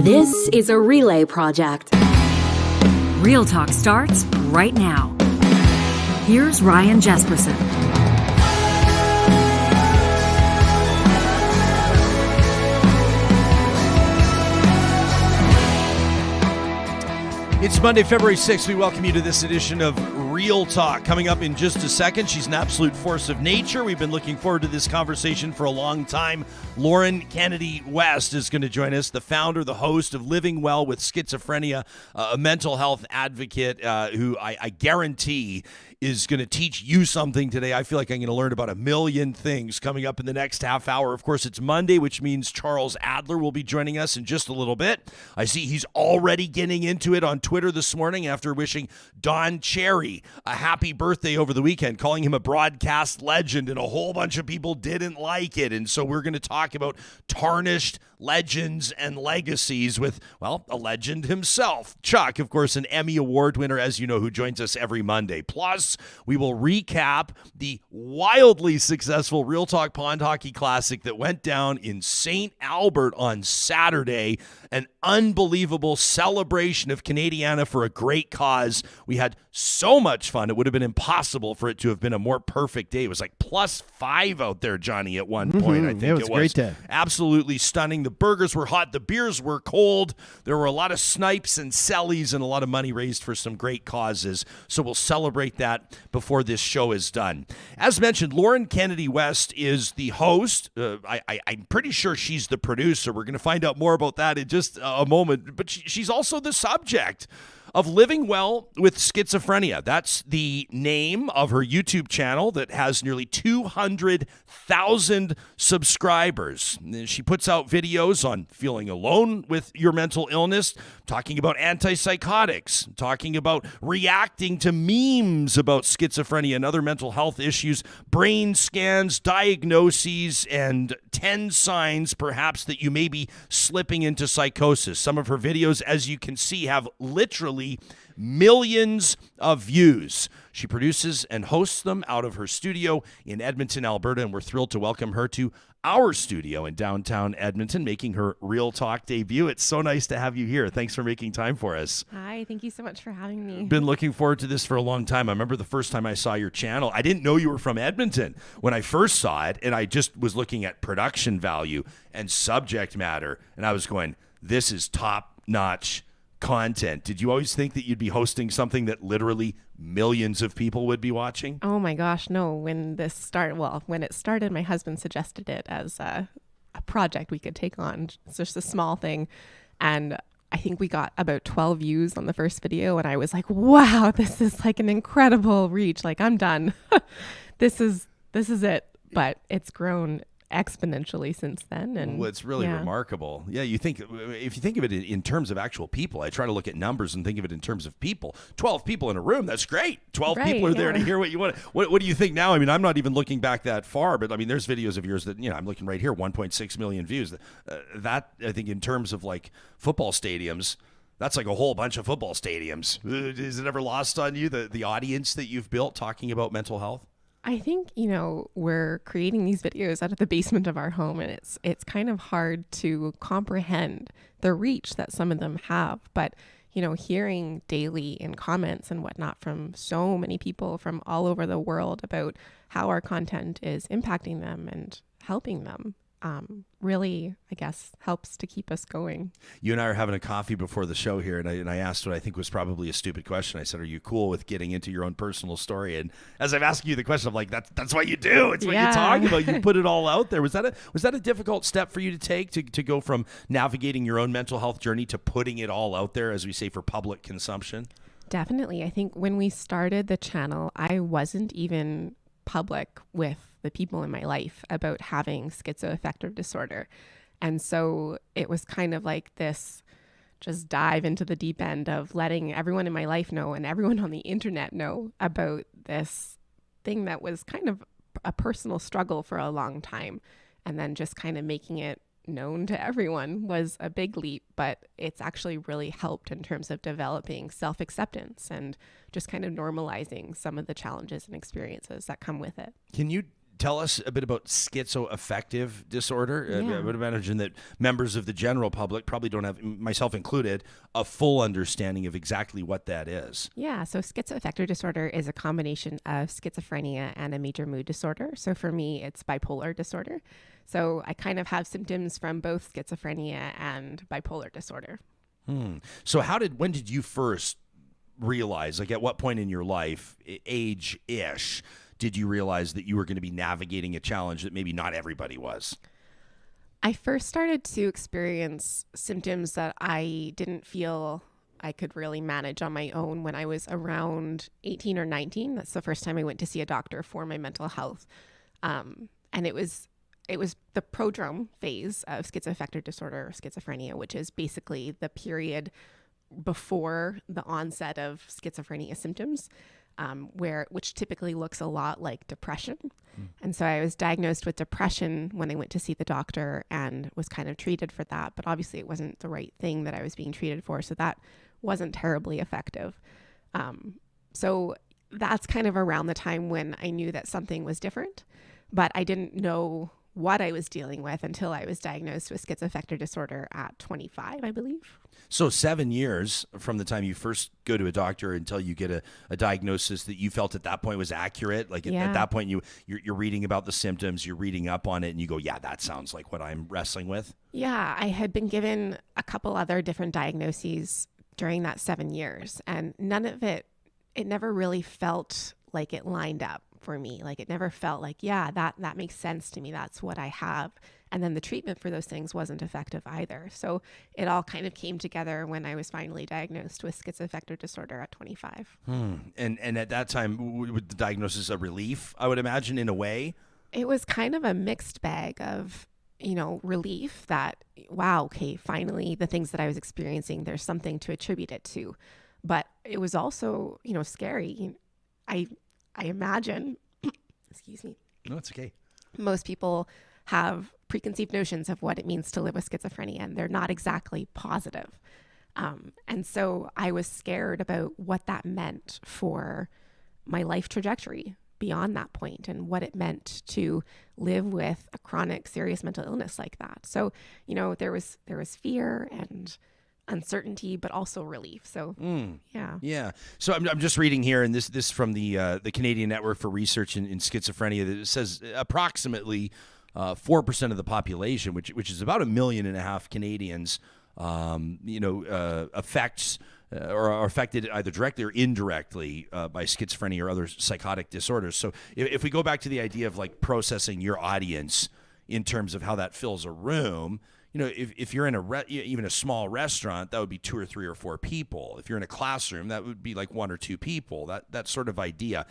This is a relay project. Real Talk starts right now. Here's Ryan Jesperson. It's Monday, February 6th. We welcome you to this edition of Real Talk. Coming up in just a second, she's an absolute force of nature. We've been looking forward to this conversation for a long time. Lauren Kennedy West is going to join us, the founder, the host of Living Well with Schizophrenia, a mental health advocate who I guarantee is going to teach you something today. I feel like I'm going to learn about a million things coming up in the next half hour. Of course, it's Monday, which means Charles Adler will be joining us in just a little bit. I see he's already getting into it on Twitter this morning after wishing Don Cherry a happy birthday over the weekend, calling him a broadcast legend, and a whole bunch of people didn't like it. And so we're going to talk about tarnished legends and legacies with, well, a legend himself. Chuck, of course, an Emmy Award winner, as you know, who joins us every Monday. Plus, we will recap the wildly successful Real Talk Pond Hockey Classic that went down in St. Albert on Saturday. An unbelievable celebration of Canadiana for a great cause. We had so much fun. It would have been impossible for it to have been a more perfect day. It was like +5 out there, Johnny, at one point. I think it was a great day. Absolutely stunning. The burgers were hot. The beers were cold. There were a lot of snipes and sellies and a lot of money raised for some great causes. So we'll celebrate that before this show is done. As mentioned, Lauren Kennedy West is the host. I'm pretty sure she's the producer. We're going to find out more about that in just a moment. But she's also the subject of Living Well with Schizophrenia. That's the name of her YouTube channel that has nearly 200,000 subscribers. She puts out videos on feeling alone with your mental illness, talking about antipsychotics, talking about reacting to memes about schizophrenia and other mental health issues, brain scans, diagnoses, and 10 signs perhaps that you may be slipping into psychosis. Some of her videos, as you can see, have literally millions of views. She produces and hosts them out of her studio in Edmonton, Alberta, and we're thrilled to welcome her to our studio in downtown Edmonton, making her Real Talk debut. It's so nice to have you here. Thanks for making time for us. Hi, thank you so much for having me. Been looking forward to this for a long time. I remember the first time I saw your channel, I didn't know you were from Edmonton when I first saw it, and I just was looking at production value and subject matter, and I was going, this is top-notch content. Did you always think that you'd be hosting something that literally millions of people would be watching? Oh my gosh, no. When it started, my husband suggested it as a project we could take on. It's just a small thing. And I think we got about 12 views on the first video. And I was like, wow, this is like an incredible reach. Like, I'm done. This is it. But it's grown exponentially since then, and well, it's really remarkable. Yeah, if you think of it in terms of actual people, I try to look at numbers and think of it in terms of people. 12 people in a room, that's great. 12 people are there to hear what you want. What do you think now? I mean, I'm not even looking back that far, but I mean, there's videos of yours that, I'm looking right here, 1.6 million views. That I think in terms of like football stadiums, that's like a whole bunch of football stadiums. Is it ever lost on you, the audience that you've built talking about mental health? I think, we're creating these videos out of the basement of our home, and it's kind of hard to comprehend the reach that some of them have. But, hearing daily in comments and whatnot from so many people from all over the world about how our content is impacting them and helping them, really, I guess, helps to keep us going. You and I are having a coffee before the show here, and I asked what I think was probably a stupid question. I said, are you cool with getting into your own personal story? And as I'm asking you the question, I'm like, that's what you do. It's what you talk about. You put it all out there. Was that a difficult step for you to take to go from navigating your own mental health journey to putting it all out there, as we say, for public consumption? Definitely. I think when we started the channel, I wasn't even public with the people in my life about having schizoaffective disorder. And so it was kind of like this just dive into the deep end of letting everyone in my life know and everyone on the internet know about this thing that was kind of a personal struggle for a long time. And then just kind of making it known to everyone was a big leap, but it's actually really helped in terms of developing self-acceptance and just kind of normalizing some of the challenges and experiences that come with it. Can you tell us a bit about schizoaffective disorder. Yeah. I would imagine that members of the general public probably don't have, myself included, a full understanding of exactly what that is. Yeah, so schizoaffective disorder is a combination of schizophrenia and a major mood disorder. So for me, it's bipolar disorder. So I kind of have symptoms from both schizophrenia and bipolar disorder. So when did you first realize, like at what point in your life, age-ish, did you realize that you were going to be navigating a challenge that maybe not everybody was? I first started to experience symptoms that I didn't feel I could really manage on my own when I was around 18 or 19. That's the first time I went to see a doctor for my mental health. And it was the prodrome phase of schizoaffective disorder or schizophrenia, which is basically the period before the onset of schizophrenia symptoms. Which typically looks a lot like depression. And so I was diagnosed with depression when I went to see the doctor and was kind of treated for that. But obviously it wasn't the right thing that I was being treated for. So that wasn't terribly effective. So that's kind of around the time when I knew that something was different, but I didn't know what I was dealing with until I was diagnosed with schizoaffective disorder at 25, I believe. So 7 years from the time you first go to a doctor until you get a diagnosis that you felt at that point was accurate. Like at that point, you're reading about the symptoms, you're reading up on it, and you go, yeah, that sounds like what I'm wrestling with. Yeah, I had been given a couple other different diagnoses during that 7 years, and none of it never really felt like it lined up for me. Like it never felt like, yeah, that makes sense to me. That's what I have. And then the treatment for those things wasn't effective either. So it all kind of came together when I was finally diagnosed with schizoaffective disorder at 25. And at that time, with the diagnosis a relief, I would imagine, in a way? It was kind of a mixed bag of, relief that, wow, okay, finally the things that I was experiencing, there's something to attribute it to. But it was also, scary. I imagine, excuse me. No, it's okay. Most people have preconceived notions of what it means to live with schizophrenia, and they're not exactly positive. And so I was scared about what that meant for my life trajectory beyond that point and what it meant to live with a chronic, serious mental illness like that. So, there was fear and uncertainty, but also relief. So, yeah. So I'm just reading here, and this from the Canadian Network for Research in Schizophrenia, that it says approximately 4% of the population, which is about 1.5 million Canadians, affects or are affected either directly or indirectly by schizophrenia or other psychotic disorders. So if we go back to the idea of like processing your audience in terms of how that fills a room, if you're in even a small restaurant, that would be 2 or 3 or 4 people. If you're in a classroom, that would be like 1 or 2 people. That sort of idea.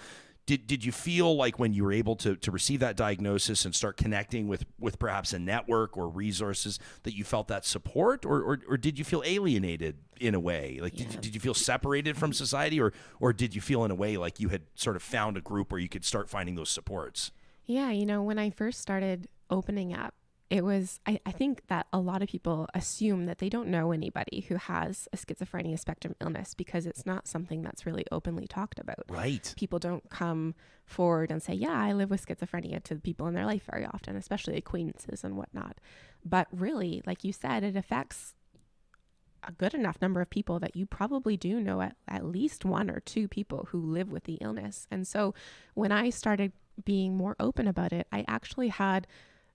Did you feel like when you were able to receive that diagnosis and start connecting with perhaps a network or resources that you felt that support, or did you feel alienated in a way? Like, did you feel separated from society, or did you feel in a way like you had sort of found a group where you could start finding those supports? Yeah, when I first started opening up, it was, I think that a lot of people assume that they don't know anybody who has a schizophrenia spectrum illness because it's not something that's really openly talked about. Right. People don't come forward and say, yeah, I live with schizophrenia to the people in their life very often, especially acquaintances and whatnot. But really, like you said, it affects a good enough number of people that you probably do know at least 1 or 2 people who live with the illness. And so when I started being more open about it, I actually had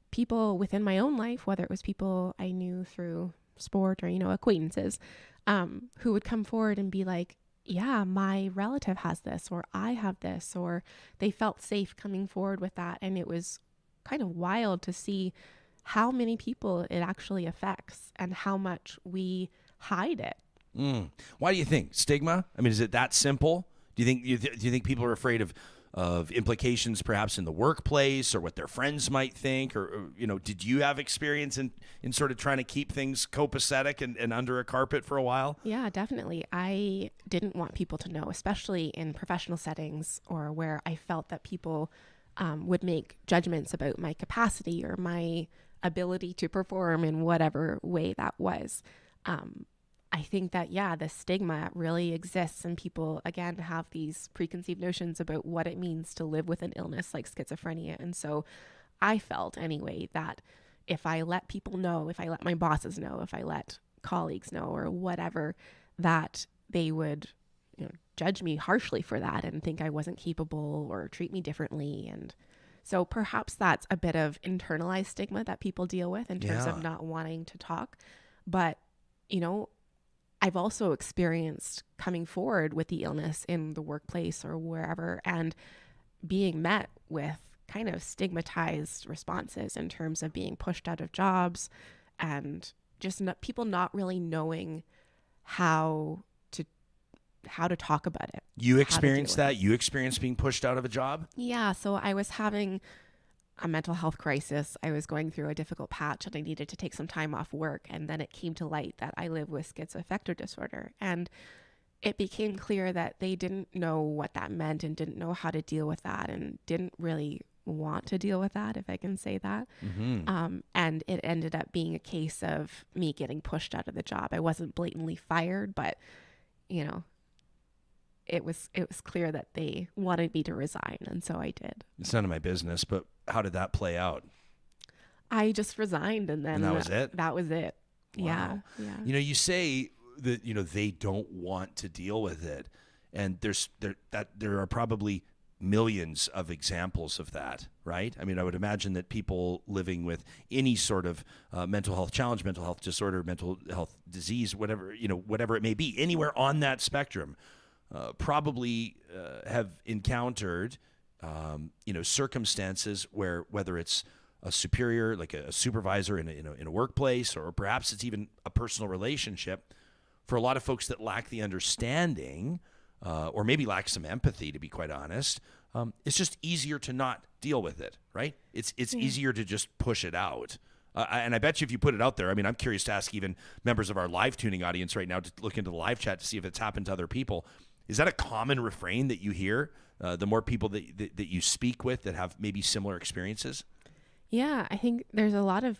people within my own life, whether it was people I knew through sport or, acquaintances, who would come forward and be like, yeah, my relative has this, or I have this, or they felt safe coming forward with that. And it was kind of wild to see how many people it actually affects and how much we hide it. Why do you think? Stigma? I mean, is it that simple? Do you think people are afraid of implications perhaps in the workplace or what their friends might think, or did you have experience in sort of trying to keep things copacetic and under a carpet for a while? Yeah, definitely. I didn't want people to know, especially in professional settings or where I felt that people would make judgments about my capacity or my ability to perform in whatever way that was. I think that, yeah, the stigma really exists, and people, again, have these preconceived notions about what it means to live with an illness like schizophrenia. And so I felt anyway that if I let people know, if I let my bosses know, if I let colleagues know or whatever, that they would, judge me harshly for that and think I wasn't capable or treat me differently. And so perhaps that's a bit of internalized stigma that people deal with in terms of not wanting to talk. But, I've also experienced coming forward with the illness in the workplace or wherever and being met with kind of stigmatized responses in terms of being pushed out of jobs and just people not really knowing how to talk about it. You experienced that? You experienced being pushed out of a job? Yeah. So I was having a mental health crisis. I was going through a difficult patch and I needed to take some time off work. And then it came to light that I live with schizoaffective disorder. And it became clear that they didn't know what that meant and didn't know how to deal with that and didn't really want to deal with that, if I can say that. Mm-hmm. And it ended up being a case of me getting pushed out of the job. I wasn't blatantly fired, but, it was clear that they wanted me to resign. And so I did. It's none of my business, but how did that play out? I just resigned and then that was it? That was it. Wow. Yeah. You say that, they don't want to deal with it. And there are probably millions of examples of that, right? I mean, I would imagine that people living with any sort of mental health challenge, mental health disorder, mental health disease, whatever it may be, anywhere on that spectrum, probably have encountered, circumstances where whether it's a superior, like a supervisor in a workplace, or perhaps it's even a personal relationship, for a lot of folks that lack the understanding or maybe lack some empathy, to be quite honest, it's just easier to not deal with it, right? It's easier to just push it out. And I bet you if you put it out there, I mean, I'm curious to ask even members of our live tuning audience right now to look into the live chat to see if it's happened to other people. Is that a common refrain that you hear? The more people that you speak with that have maybe similar experiences? Yeah, I think there's a lot of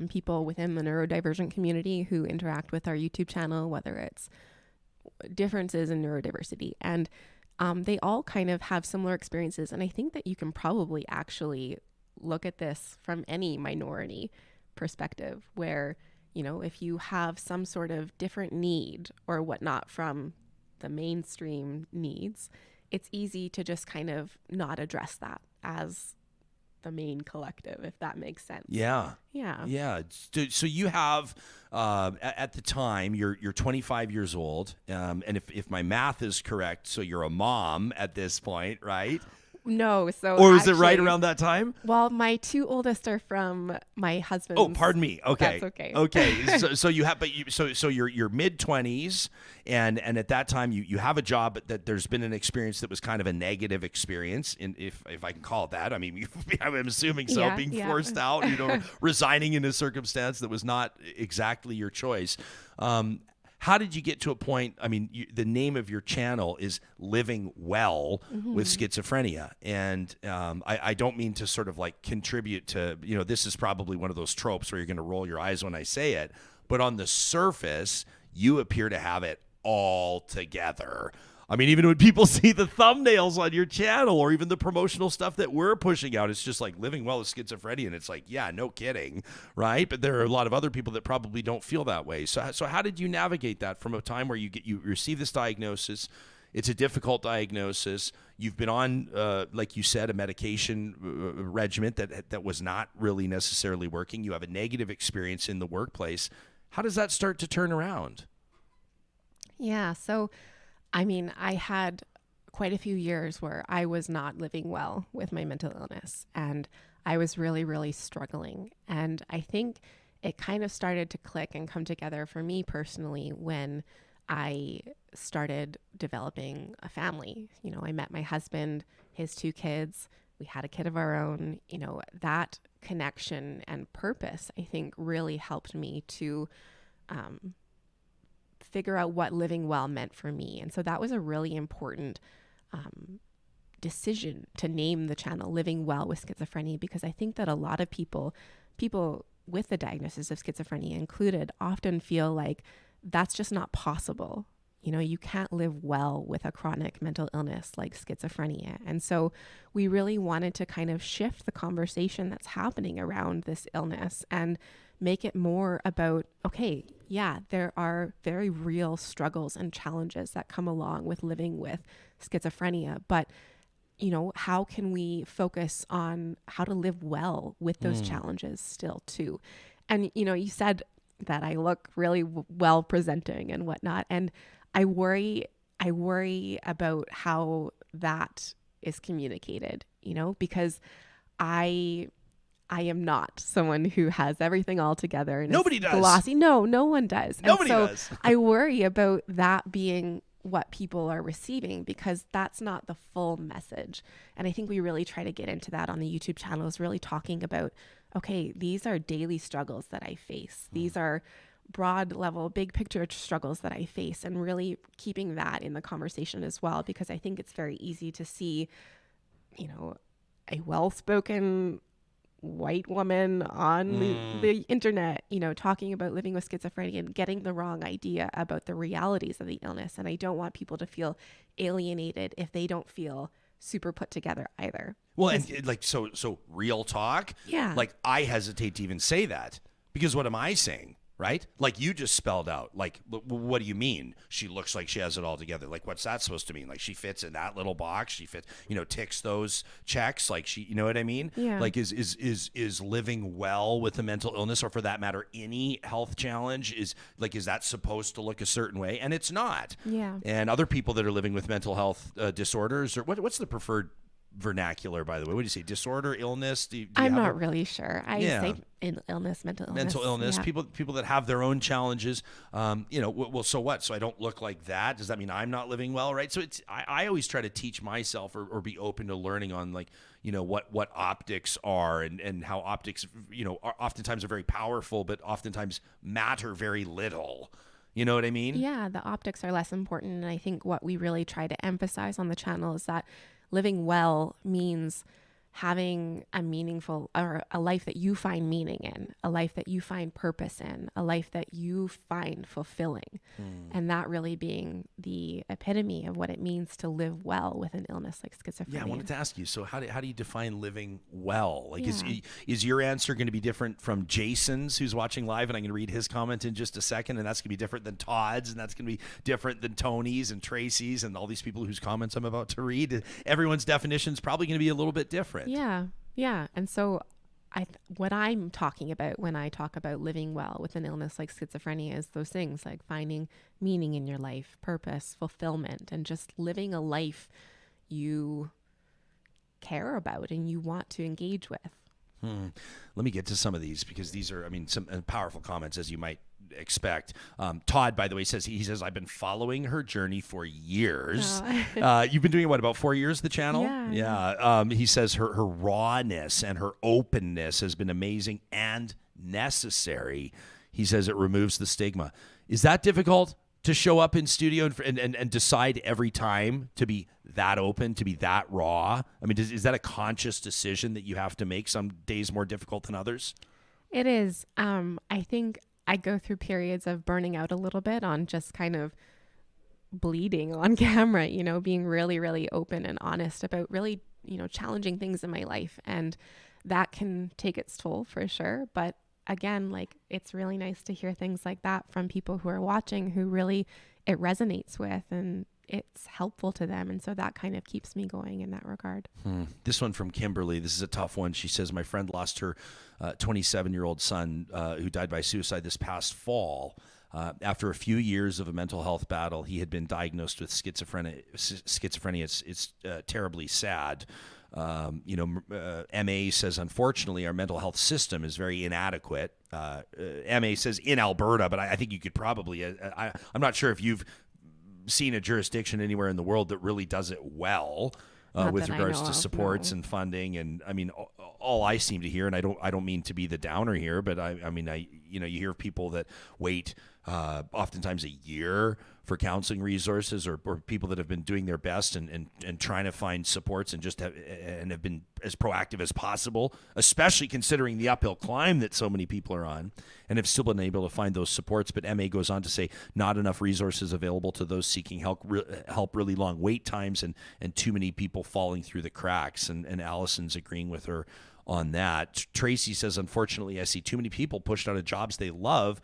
people within the neurodivergent community who interact with our YouTube channel, whether it's differences in neurodiversity. And they all kind of have similar experiences. And I think that you can probably actually look at this from any minority perspective where, if you have some sort of different need or whatnot from the mainstream needs, it's easy to just kind of not address that as the main collective, if that makes sense. Yeah. So you have, at the time, you're 25 years old, and if my math is correct, so you're a mom at this point, right? No, so or is it right around that time? Well, my two oldest are from my husband. Oh, pardon me. Okay, that's okay. Okay, so you have, but you're mid-20s, and at that time you have a job, but that there's been an experience that was kind of a negative experience, if I can call it that. I mean, I'm assuming so, being forced out, resigning in a circumstance that was not exactly your choice. How did you get to a point? I mean, the name of your channel is Living Well with Schizophrenia. And I don't mean to sort of like contribute to, this is probably one of those tropes where you're going to roll your eyes when I say it. But on the surface, you appear to have it all together. I mean, even when people see the thumbnails on your channel or even the promotional stuff that we're pushing out, it's just like Living Well with Schizophrenia. And it's like, yeah, no kidding, right? But there are a lot of other people that probably don't feel that way. So how did you navigate that from a time where you receive this diagnosis? It's a difficult diagnosis. You've been on, like you said, a medication regimen that was not really necessarily working. You have a negative experience in the workplace. How does that start to turn around? Yeah, so I mean, I had quite a few years where I was not living well with my mental illness, and I was really, really struggling. And I think it kind of started to click and come together for me personally when I started developing a family. I met my husband, his two kids, we had a kid of our own. That connection and purpose, I think, really helped me to figure out what living well meant for me. And so that was a really important decision to name the channel Living Well with Schizophrenia, because I think that a lot of people with the diagnosis of schizophrenia included often feel like that's just not possible. You know, you can't live well with a chronic mental illness like schizophrenia. And so we really wanted to kind of shift the conversation that's happening around this illness and make it more about, okay, yeah, there are very real struggles and challenges that come along with living with schizophrenia, but you know, how can we focus on how to live well with those challenges still too? And, you know, you said that I look really well presenting and whatnot. And I worry about how that is communicated, you know, because I am not someone who has everything all together. And Nobody does. Glossy. No one does. Nobody does. I worry about that being what people are receiving, because that's not the full message. And I think we really try to get into that on the YouTube channel, is really talking about, okay, these are daily struggles that I face. These are broad level, big picture struggles that I face, and really keeping that in the conversation as well, because I think it's very easy to see, you know, a well-spoken white woman on the internet, you know, talking about living with schizophrenia and getting the wrong idea about the realities of the illness. And I don't want people to feel alienated if they don't feel super put together either. Well, and like, so real talk. Yeah. Like, I hesitate to even say that, because what am I saying? Right? Like, you just spelled out, like, what do you mean? She looks like she has it all together. Like, what's that supposed to mean? Like, she fits in that little box. She fits, you know, ticks those checks. Like, she, you know what I mean? Yeah. Like, is living well with a mental illness, or for that matter, any health challenge, is that supposed to look a certain way? And it's not. Yeah. And other people that are living with mental health disorders, or what's the preferred vernacular, by the way? What do you say? Disorder, illness? Do you I'm have not really sure. I say illness, mental illness. Yeah. People that have their own challenges. You know, well, so what? So I don't look like that? Does that mean I'm not living well, right? So I always try to teach myself, or be open to learning on, like, you know, what optics are, and how optics, you know, oftentimes are very powerful, but oftentimes matter very little. You know what I mean? Yeah, the optics are less important. And I think what we really try to emphasize on the channel is that living well means having a meaningful, or a life that you find meaning in, a life that you find purpose in, a life that you find fulfilling. And that really being the epitome of what it means to live well with an illness like schizophrenia. Yeah, I wanted to ask you, so how do you define living well? Like, is your answer going to be different from Jason's, who's watching live, and I'm going to read his comment in just a second, and that's going to be different than Todd's, and that's going to be different than Tony's and Tracy's and all these people whose comments I'm about to read? Everyone's definition is probably going to be a little bit different. Yeah. And so what I'm talking about when I talk about living well with an illness like schizophrenia is those things like finding meaning in your life, purpose, fulfillment, and just living a life you care about and you want to engage with. Let me get to some of these, because these are, I mean, some powerful comments, as you might expect. Todd, by the way, says, I've been following her journey for years. You've been doing what, about 4 years, the channel? Yeah. He says her rawness and her openness has been amazing and necessary. He says it removes the stigma. Is that difficult to show up in studio and decide every time to be that open, to be that raw? I mean, is that a conscious decision that you have to make, some days more difficult than others? It is. I think I go through periods of burning out a little bit on just kind of bleeding on camera, you know, being really, really open and honest about really, you know, challenging things in my life. And that can take its toll for sure. But again, like, it's really nice to hear things like that from people who are watching, who really it resonates with and it's helpful to them. And so that kind of keeps me going in that regard. This one from Kimberly. This is a tough one. She says, my friend lost her 27-year-old son who died by suicide this past fall. After a few years of a mental health battle, he had been diagnosed with schizophrenia. It's terribly sad. MA says, unfortunately, our mental health system is very inadequate. MA says in Alberta, but I think you could probably, I'm not sure if you've seen a jurisdiction anywhere in the world that really does it well with regards to supports and funding. And I mean, all I seem to hear, and I don't mean to be the downer here, but I mean, you hear people that wait oftentimes a year for counseling resources or people that have been doing their best and trying to find supports and have been as proactive as possible, especially considering the uphill climb that so many people are on, and have still been able to find those supports. But MA goes on to say not enough resources available to those seeking help, really long wait times, and too many people falling through the cracks. And Allison's agreeing with her on that. Tracy says, unfortunately, I see too many people pushed out of jobs they love,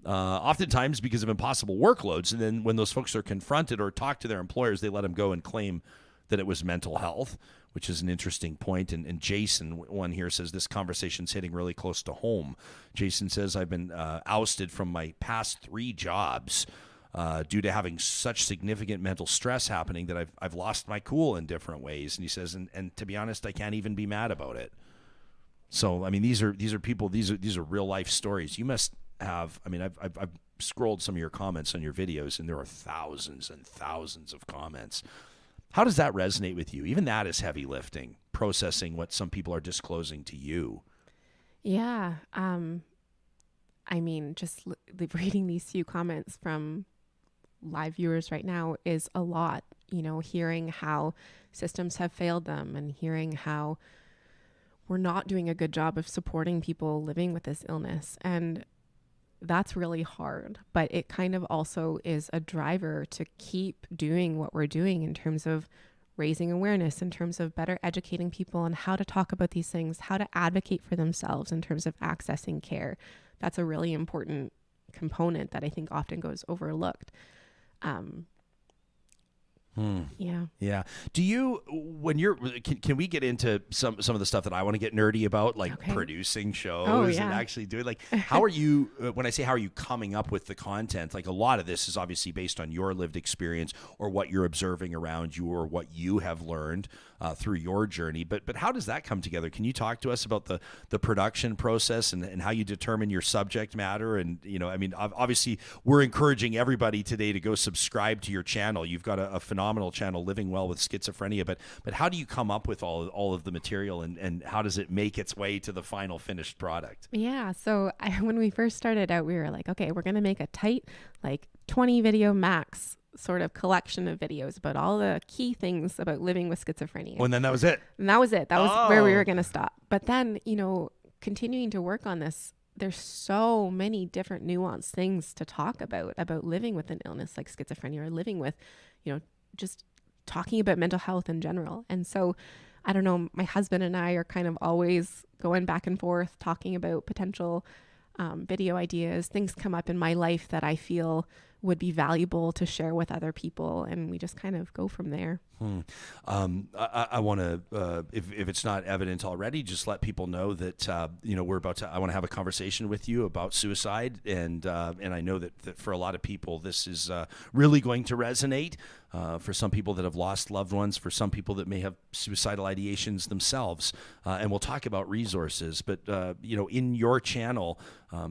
oftentimes because of impossible workloads. And then when those folks are confronted or talk to their employers, they let them go and claim that it was mental health, which is an interesting point. And Jason, one here, says this conversation's hitting really close to home. Jason says, I've been ousted from my past 3 jobs due to having such significant mental stress happening that I've lost my cool in different ways. And he says, and to be honest, I can't even be mad about it. So, I mean, these are people, these are real life stories. You must have, I mean, I've scrolled some of your comments on your videos, and there are thousands and thousands of comments. How does that resonate with you? Even that is heavy lifting, processing what some people are disclosing to you. Yeah. I mean, just reading these few comments from live viewers right now is a lot, you know, hearing how systems have failed them and hearing how we're not doing a good job of supporting people living with this illness. And that's really hard, but it kind of also is a driver to keep doing what we're doing in terms of raising awareness, in terms of better educating people on how to talk about these things, how to advocate for themselves in terms of accessing care. That's a really important component that I think often goes overlooked. Yeah. Do you, when you're, can we get into some of the stuff that I want to get nerdy about, like producing shows and actually doing, like, how are you, when I say how are you coming up with the content, like a lot of this is obviously based on your lived experience or what you're observing around you or what you have learned through your journey. But how does that come together? Can you talk to us about the production process and how you determine your subject matter? And, you know, I mean, obviously we're encouraging everybody today to go subscribe to your channel. You've got a phenomenal channel, Living Well with Schizophrenia, but how do you come up with all of the material and how does it make its way to the final finished product? Yeah. So when we first started out, we were like, okay, we're going to make a tight, like 20 video max sort of collection of videos about all the key things about living with schizophrenia. Oh, and then that was it. And that was it. That was where we were going to stop. But then, you know, continuing to work on this, there's so many different nuanced things to talk about living with an illness like schizophrenia or living with, you know, just talking about mental health in general. And so, I don't know, my husband and I are kind of always going back and forth talking about potential video ideas. Things come up in my life that I feel would be valuable to share with other people, and we just kind of go from there. I want to, if it's not evident already, just let people know that you know, I want to have a conversation with you about suicide, and I know that for a lot of people this is really going to resonate. For some people that have lost loved ones, for some people that may have suicidal ideations themselves, and we'll talk about resources. But you know, in your channel,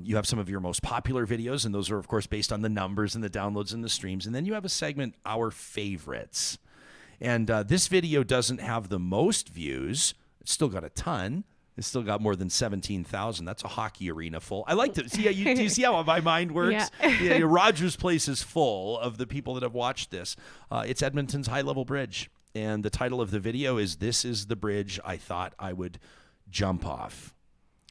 you have some of your most popular videos, and those are of course based on the numbers and the downloads and the streams. And then you have a segment, Our Favorites. And this video doesn't have the most views. It's still got a ton. It's still got more than 17,000. That's a hockey arena full. I like to see how do you see how my mind works? Yeah. Rogers Place is full of the people that have watched this. It's Edmonton's High Level Bridge. And the title of the video is This is the Bridge I Thought I Would Jump Off.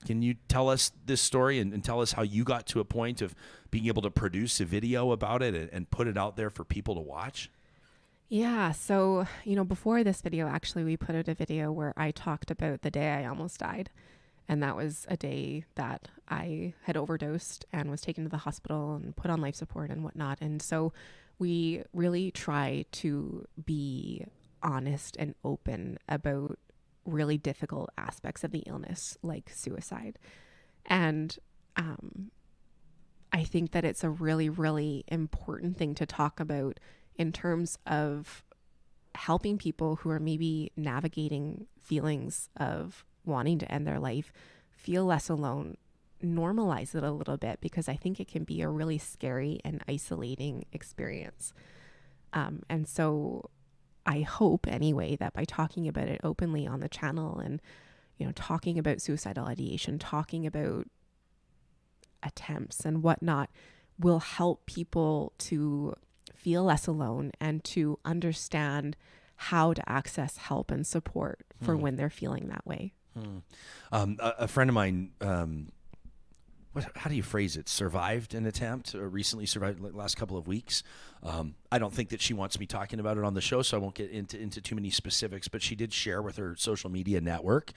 Can you tell us this story and tell us how you got to a point of being able to produce a video about it and put it out there for people to watch? Yeah. So, you know, before this video, actually, we put out a video where I talked about the day I almost died. And that was a day that I had overdosed and was taken to the hospital and put on life support and whatnot. And so we really try to be honest and open about really difficult aspects of the illness, like suicide. And I think that it's a really, really important thing to talk about in terms of helping people who are maybe navigating feelings of wanting to end their life feel less alone, normalize it a little bit, because I think it can be a really scary and isolating experience. And so I hope anyway that by talking about it openly on the channel and, you know, talking about suicidal ideation, talking about attempts and whatnot, will help people to feel less alone and to understand how to access help and support for when they're feeling that way. A friend of mine, how do you phrase it? Survived an attempt, or recently survived the last couple of weeks. I don't think that she wants me talking about it on the show, so I won't get into too many specifics, but she did share with her social media network.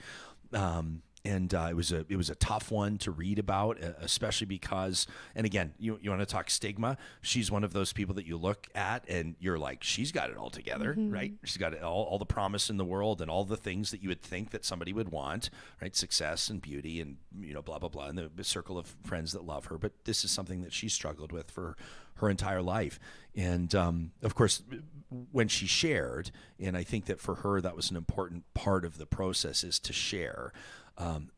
And it was a tough one to read about, especially because, and again, you want to talk stigma. She's one of those people that you look at and you're like, she's got it all together, right? She's got all the promise in the world and all the things that you would think that somebody would want, right? Success and beauty and, blah, blah, blah, and the circle of friends that love her. But this is something that she's struggled with for her entire life. And of course, when she shared, and I think that for her, that was an important part of the process, is to share.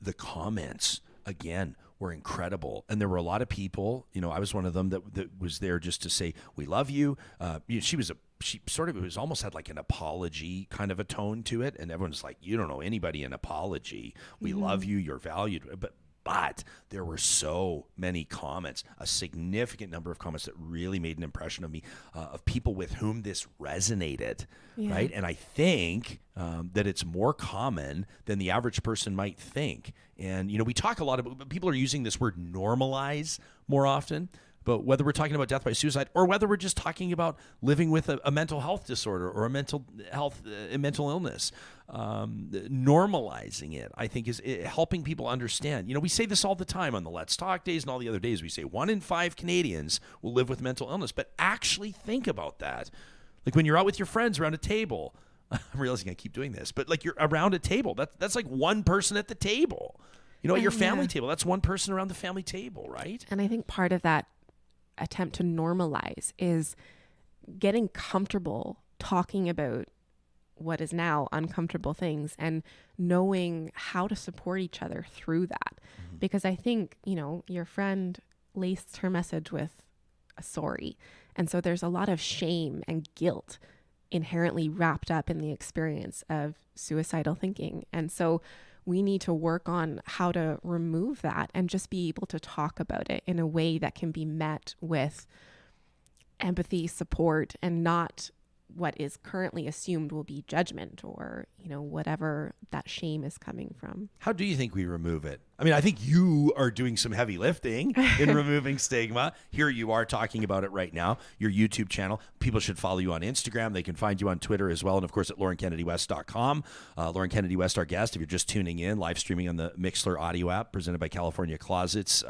The comments, again, were incredible. And there were a lot of people, I was one of them that was there just to say, we love you. She sort of, it was almost had like an apology kind of a tone to it. And everyone's like, you don't know anybody an apology. We love you. You're valued. But there were so many comments, a significant number of comments that really made an impression of me, of people with whom this resonated, right? And I think that it's more common than the average person might think. And, we talk a lot about, people are using this word normalize more often. But whether we're talking about death by suicide or whether we're just talking about living with a mental health disorder or a mental illness, normalizing it, I think, is helping people understand. We say this all the time on the Let's Talk days and all the other days. We say 1 in 5 Canadians will live with mental illness. But actually think about that. Like when you're out with your friends around a table, I'm realizing I keep doing this, but like you're around a table, that's like one person at the table. At your family table, that's one person around the family table, right? And I think part of that attempt to normalize is getting comfortable talking about what is now uncomfortable things and knowing how to support each other through that. Because I think, your friend laced her message with a sorry. And so there's a lot of shame and guilt inherently wrapped up in the experience of suicidal thinking. And so we need to work on how to remove that and just be able to talk about it in a way that can be met with empathy, support, and not what is currently assumed will be judgment or, whatever that shame is coming from. How do you think we remove it? I mean, I think you are doing some heavy lifting in removing stigma. Here you are talking about it right now, your YouTube channel. People should follow you on Instagram. They can find you on Twitter as well. And of course at LaurenKennedyWest.com. Lauren Kennedy West, our guest, if you're just tuning in, live streaming on the Mixlr audio app presented by California Closets.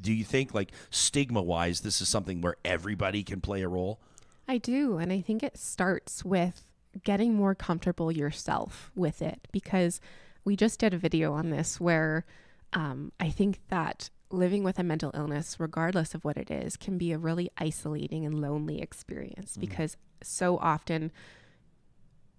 Do you think, like, stigma-wise, this is something where everybody can play a role? I do. And I think it starts with getting more comfortable yourself with it, because we just did a video on this where I think that living with a mental illness, regardless of what it is, can be a really isolating and lonely experience because so often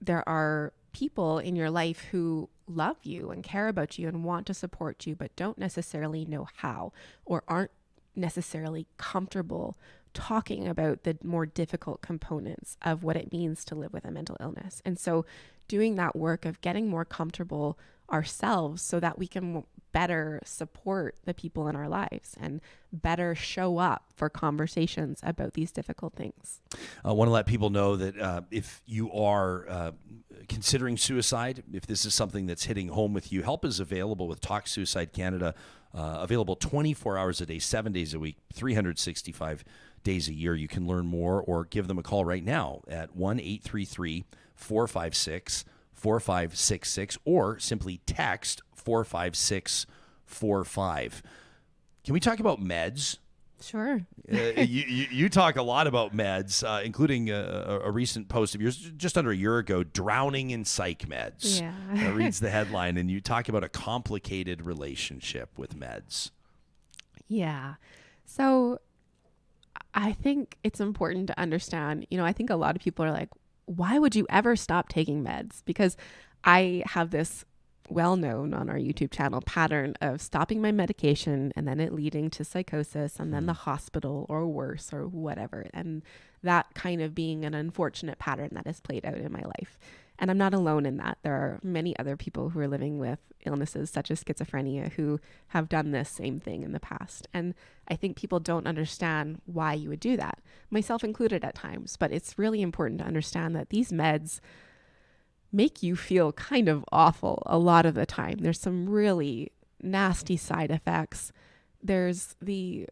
there are people in your life who love you and care about you and want to support you, but don't necessarily know how or aren't necessarily comfortable talking about the more difficult components of what it means to live with a mental illness. And so doing that work of getting more comfortable ourselves so that we can better support the people in our lives and better show up for conversations about these difficult things. I want to let people know that if you are considering suicide, if this is something that's hitting home with you, help is available with Talk Suicide Canada, available 24 hours a day, 7 days a week, 365 days a year. You can learn more or give them a call right now at 1-833-456-4566 or simply text 45645. Can we talk about meds? Sure. You talk a lot about meds, including a recent post of yours just under a year ago, drowning in psych meds. Yeah. Reads the headline, and you talk about a complicated relationship with meds. Yeah. So I think it's important to understand, I think a lot of people are like, why would you ever stop taking meds? Because I have this well-known on our YouTube channel pattern of stopping my medication and then it leading to psychosis and then the hospital or worse or whatever. And that kind of being an unfortunate pattern that has played out in my life. And I'm not alone in that. There are many other people who are living with illnesses such as schizophrenia who have done this same thing in the past. And I think people don't understand why you would do that, myself included at times. But it's really important to understand that these meds make you feel kind of awful a lot of the time. There's some really nasty side effects. There's the,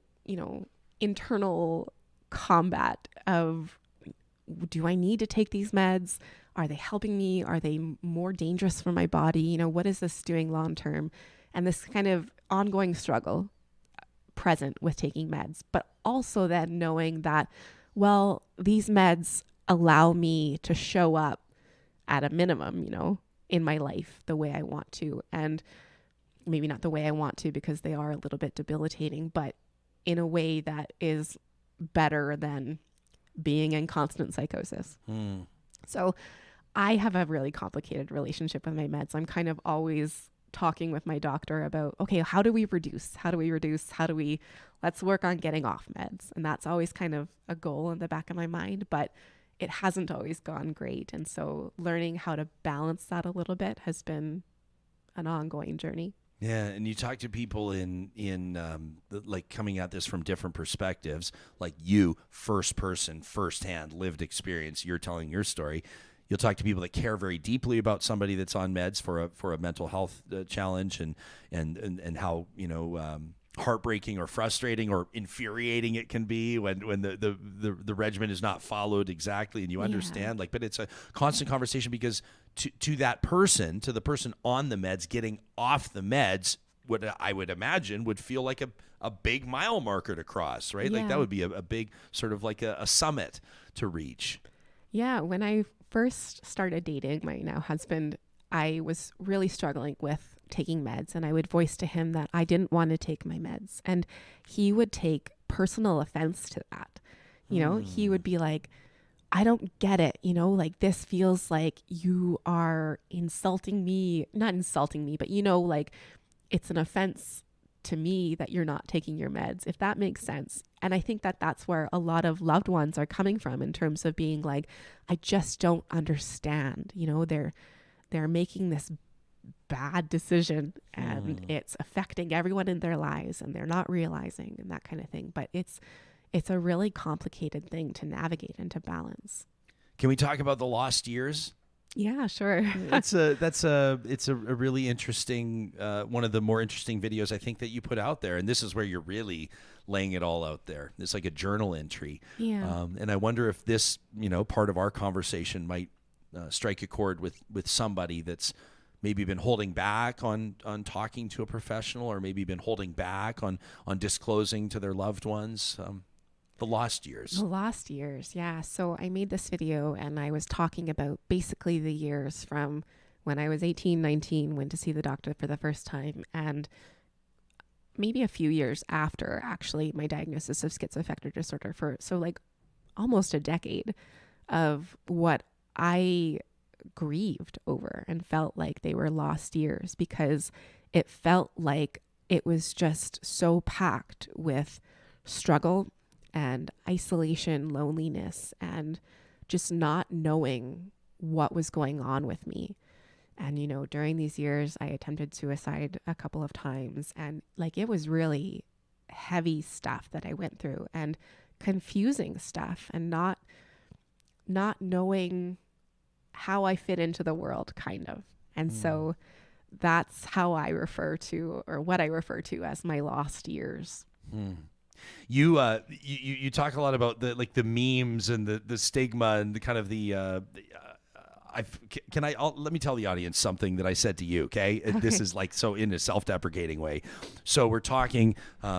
internal combat of, do I need to take these meds? Are they helping me? Are they more dangerous for my body? What is this doing long term? And this kind of ongoing struggle present with taking meds, but also then knowing that, well, these meds allow me to show up at a minimum, in my life the way I want to. And maybe not the way I want to, because they are a little bit debilitating, but in a way that is better than being in constant psychosis. So I have a really complicated relationship with my meds. I'm kind of always talking with my doctor about, okay, how do we reduce? Let's work on getting off meds. And that's always kind of a goal in the back of my mind, but it hasn't always gone great. And so learning how to balance that a little bit has been an ongoing journey. Yeah, and you talk to people in like coming at this from different perspectives, like you, first person, firsthand, lived experience. You're telling your story. You'll talk to people that care very deeply about somebody that's on meds for a mental health challenge, and how heartbreaking or frustrating or infuriating it can be when the regimen is not followed exactly, and you understand. But it's a constant conversation, because to the person on the meds, getting off the meds, what I would imagine would feel like a big mile marker to cross, right? Like that would be a big sort of like a summit to reach. Yeah, when I first started dating my now husband, I was really struggling with taking meds, and I would voice to him that I didn't want to take my meds, and he would take personal offense to that. He would be like, I don't get it, like this feels like you are insulting me, not insulting me, but like it's an offense to me that you're not taking your meds, if that makes sense. And I think that that's where a lot of loved ones are coming from, in terms of being like, I just don't understand, they're making this bad decision, and it's affecting everyone in their lives, and they're not realizing, and that kind of thing. But it's a really complicated thing to navigate and to balance. Can we talk about the lost years? Yeah, sure. It's a really interesting, one of the more interesting videos I think that you put out there. And this is where you're really laying it all out there. It's like a journal entry. Yeah. And I wonder if this, part of our conversation might strike a chord with somebody that's maybe been holding back on talking to a professional, or maybe been holding back on disclosing to their loved ones. The lost years. The lost years, yeah. So I made this video, and I was talking about basically the years from when I was 18, 19, went to see the doctor for the first time, and maybe a few years after actually my diagnosis of schizoaffective disorder, so like almost a decade of what I grieved over and felt like they were lost years, because it felt like it was just so packed with struggle and isolation, loneliness, and just not knowing what was going on with me. And, during these years, I attempted suicide a couple of times, and like, it was really heavy stuff that I went through, and confusing stuff, and not knowing how I fit into the world, kind of. And so that's how I refer to, or what I refer to as, my lost years. You talk a lot about the memes and the stigma and the kind of let me tell the audience something that I said to you, okay? This is like so in a self-deprecating way. So we're talking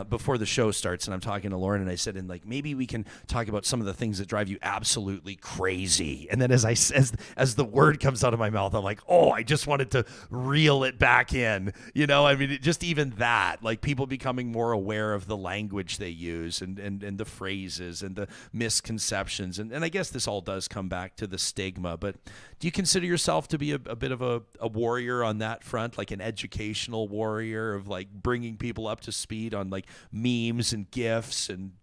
before the show starts, and I'm talking to Lauren, and I said, maybe we can talk about some of the things that drive you absolutely crazy. And then as the word comes out of my mouth, I'm like, oh, I just wanted to reel it back in. Just even that, like people becoming more aware of the language they use, and the phrases and the misconceptions. And I guess this all does come back to the stigma, but do you consider yourself to be a bit of a warrior on that front, like an educational warrior of like bringing people up to speed on like memes and GIFs and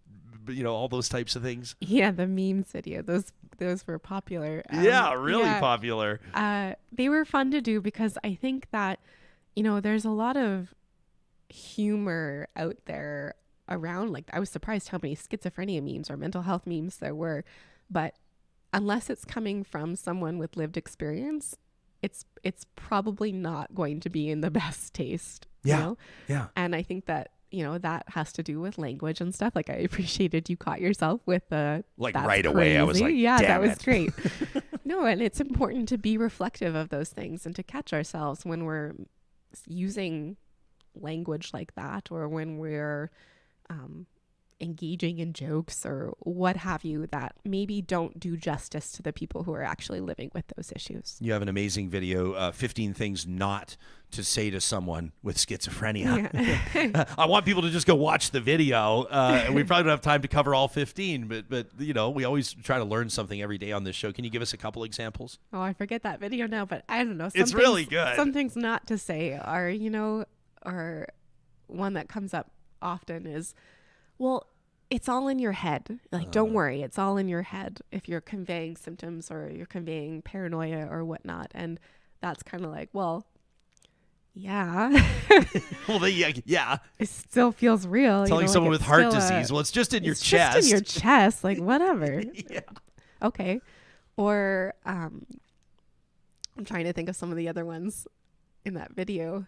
all those types of things? Yeah, the memes video, those those were popular. Really popular. They were fun to do because I think that, there's a lot of humor out there around. Like, I was surprised how many schizophrenia memes or mental health memes there were, but unless it's coming from someone with lived experience, it's probably not going to be in the best taste. Yeah. And I think that, that has to do with language and stuff. Like, I appreciated you caught yourself with like right away. I was like, yeah, damn that was it. great. No, and it's important to be reflective of those things and to catch ourselves when we're using language like that, or when we're engaging in jokes or what have you that maybe don't do justice to the people who are actually living with those issues. You have an amazing video, 15 things not to say to someone with schizophrenia. Yeah. I want people to just go watch the video. And we probably don't have time to cover all 15, but we always try to learn something every day on this show. Can you give us a couple examples? Oh, I forget that video now, but I don't know. It's really good. Some things not to say are, or one that comes up often is, well, it's all in your head. Like, don't worry, it's all in your head if you're conveying symptoms or you're conveying paranoia or whatnot. And that's kind of like, well, yeah. Well, yeah. It still feels real. Telling someone with heart disease, well, it's just in your chest. Just in your chest, like whatever. Yeah. Okay. Or I'm trying to think of some of the other ones in that video.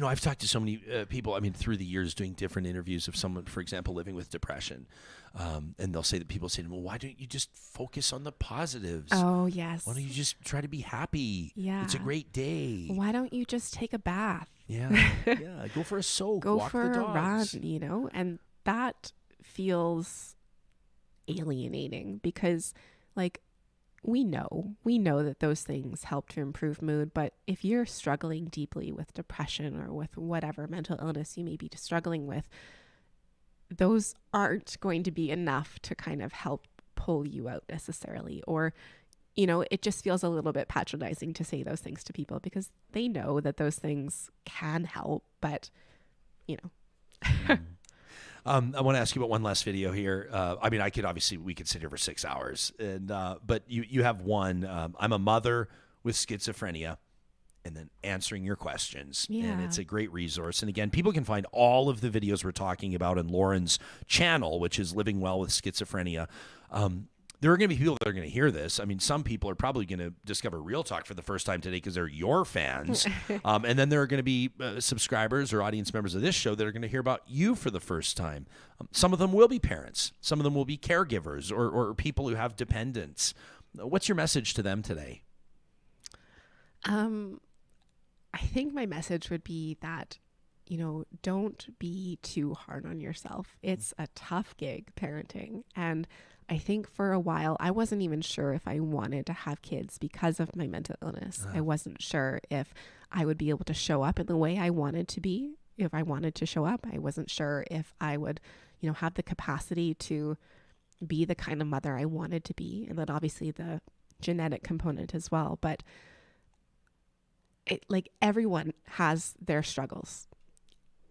I've talked to so many people, through the years doing different interviews of someone, for example, living with depression. And they'll say that people say to them, well, why don't you just focus on the positives? Oh, yes. Why don't you just try to be happy? Yeah. It's a great day. Why don't you just take a bath? Yeah. Yeah. Go for a soak. Go walk for the a run, dogs. and that feels alienating because, like, we know that those things help to improve mood, but if you're struggling deeply with depression or with whatever mental illness you may be struggling with, those aren't going to be enough to kind of help pull you out necessarily. Or, it just feels a little bit patronizing to say those things to people because they know that those things can help, but, I want to ask you about one last video here. We could sit here for 6 hours, but you have one. I'm a mother with schizophrenia, and then answering your questions. Yeah. And it's a great resource. And again, people can find all of the videos we're talking about on Lauren's channel, which is Living Well with Schizophrenia. There are going to be people that are going to hear this. Some people are probably going to discover Real Talk for the first time today because they're your fans. And then there are going to be subscribers or audience members of this show that are going to hear about you for the first time. Some of them will be parents. Some of them will be caregivers or people who have dependents. What's your message to them today? I think my message would be that, don't be too hard on yourself. It's a tough gig, parenting. And I think for a while, I wasn't even sure if I wanted to have kids because of my mental illness. I wasn't sure if I would be able to show up in the way I wanted to be. If I wanted to show up, I wasn't sure if I would, have the capacity to be the kind of mother I wanted to be. And then obviously the genetic component as well. But everyone has their struggles,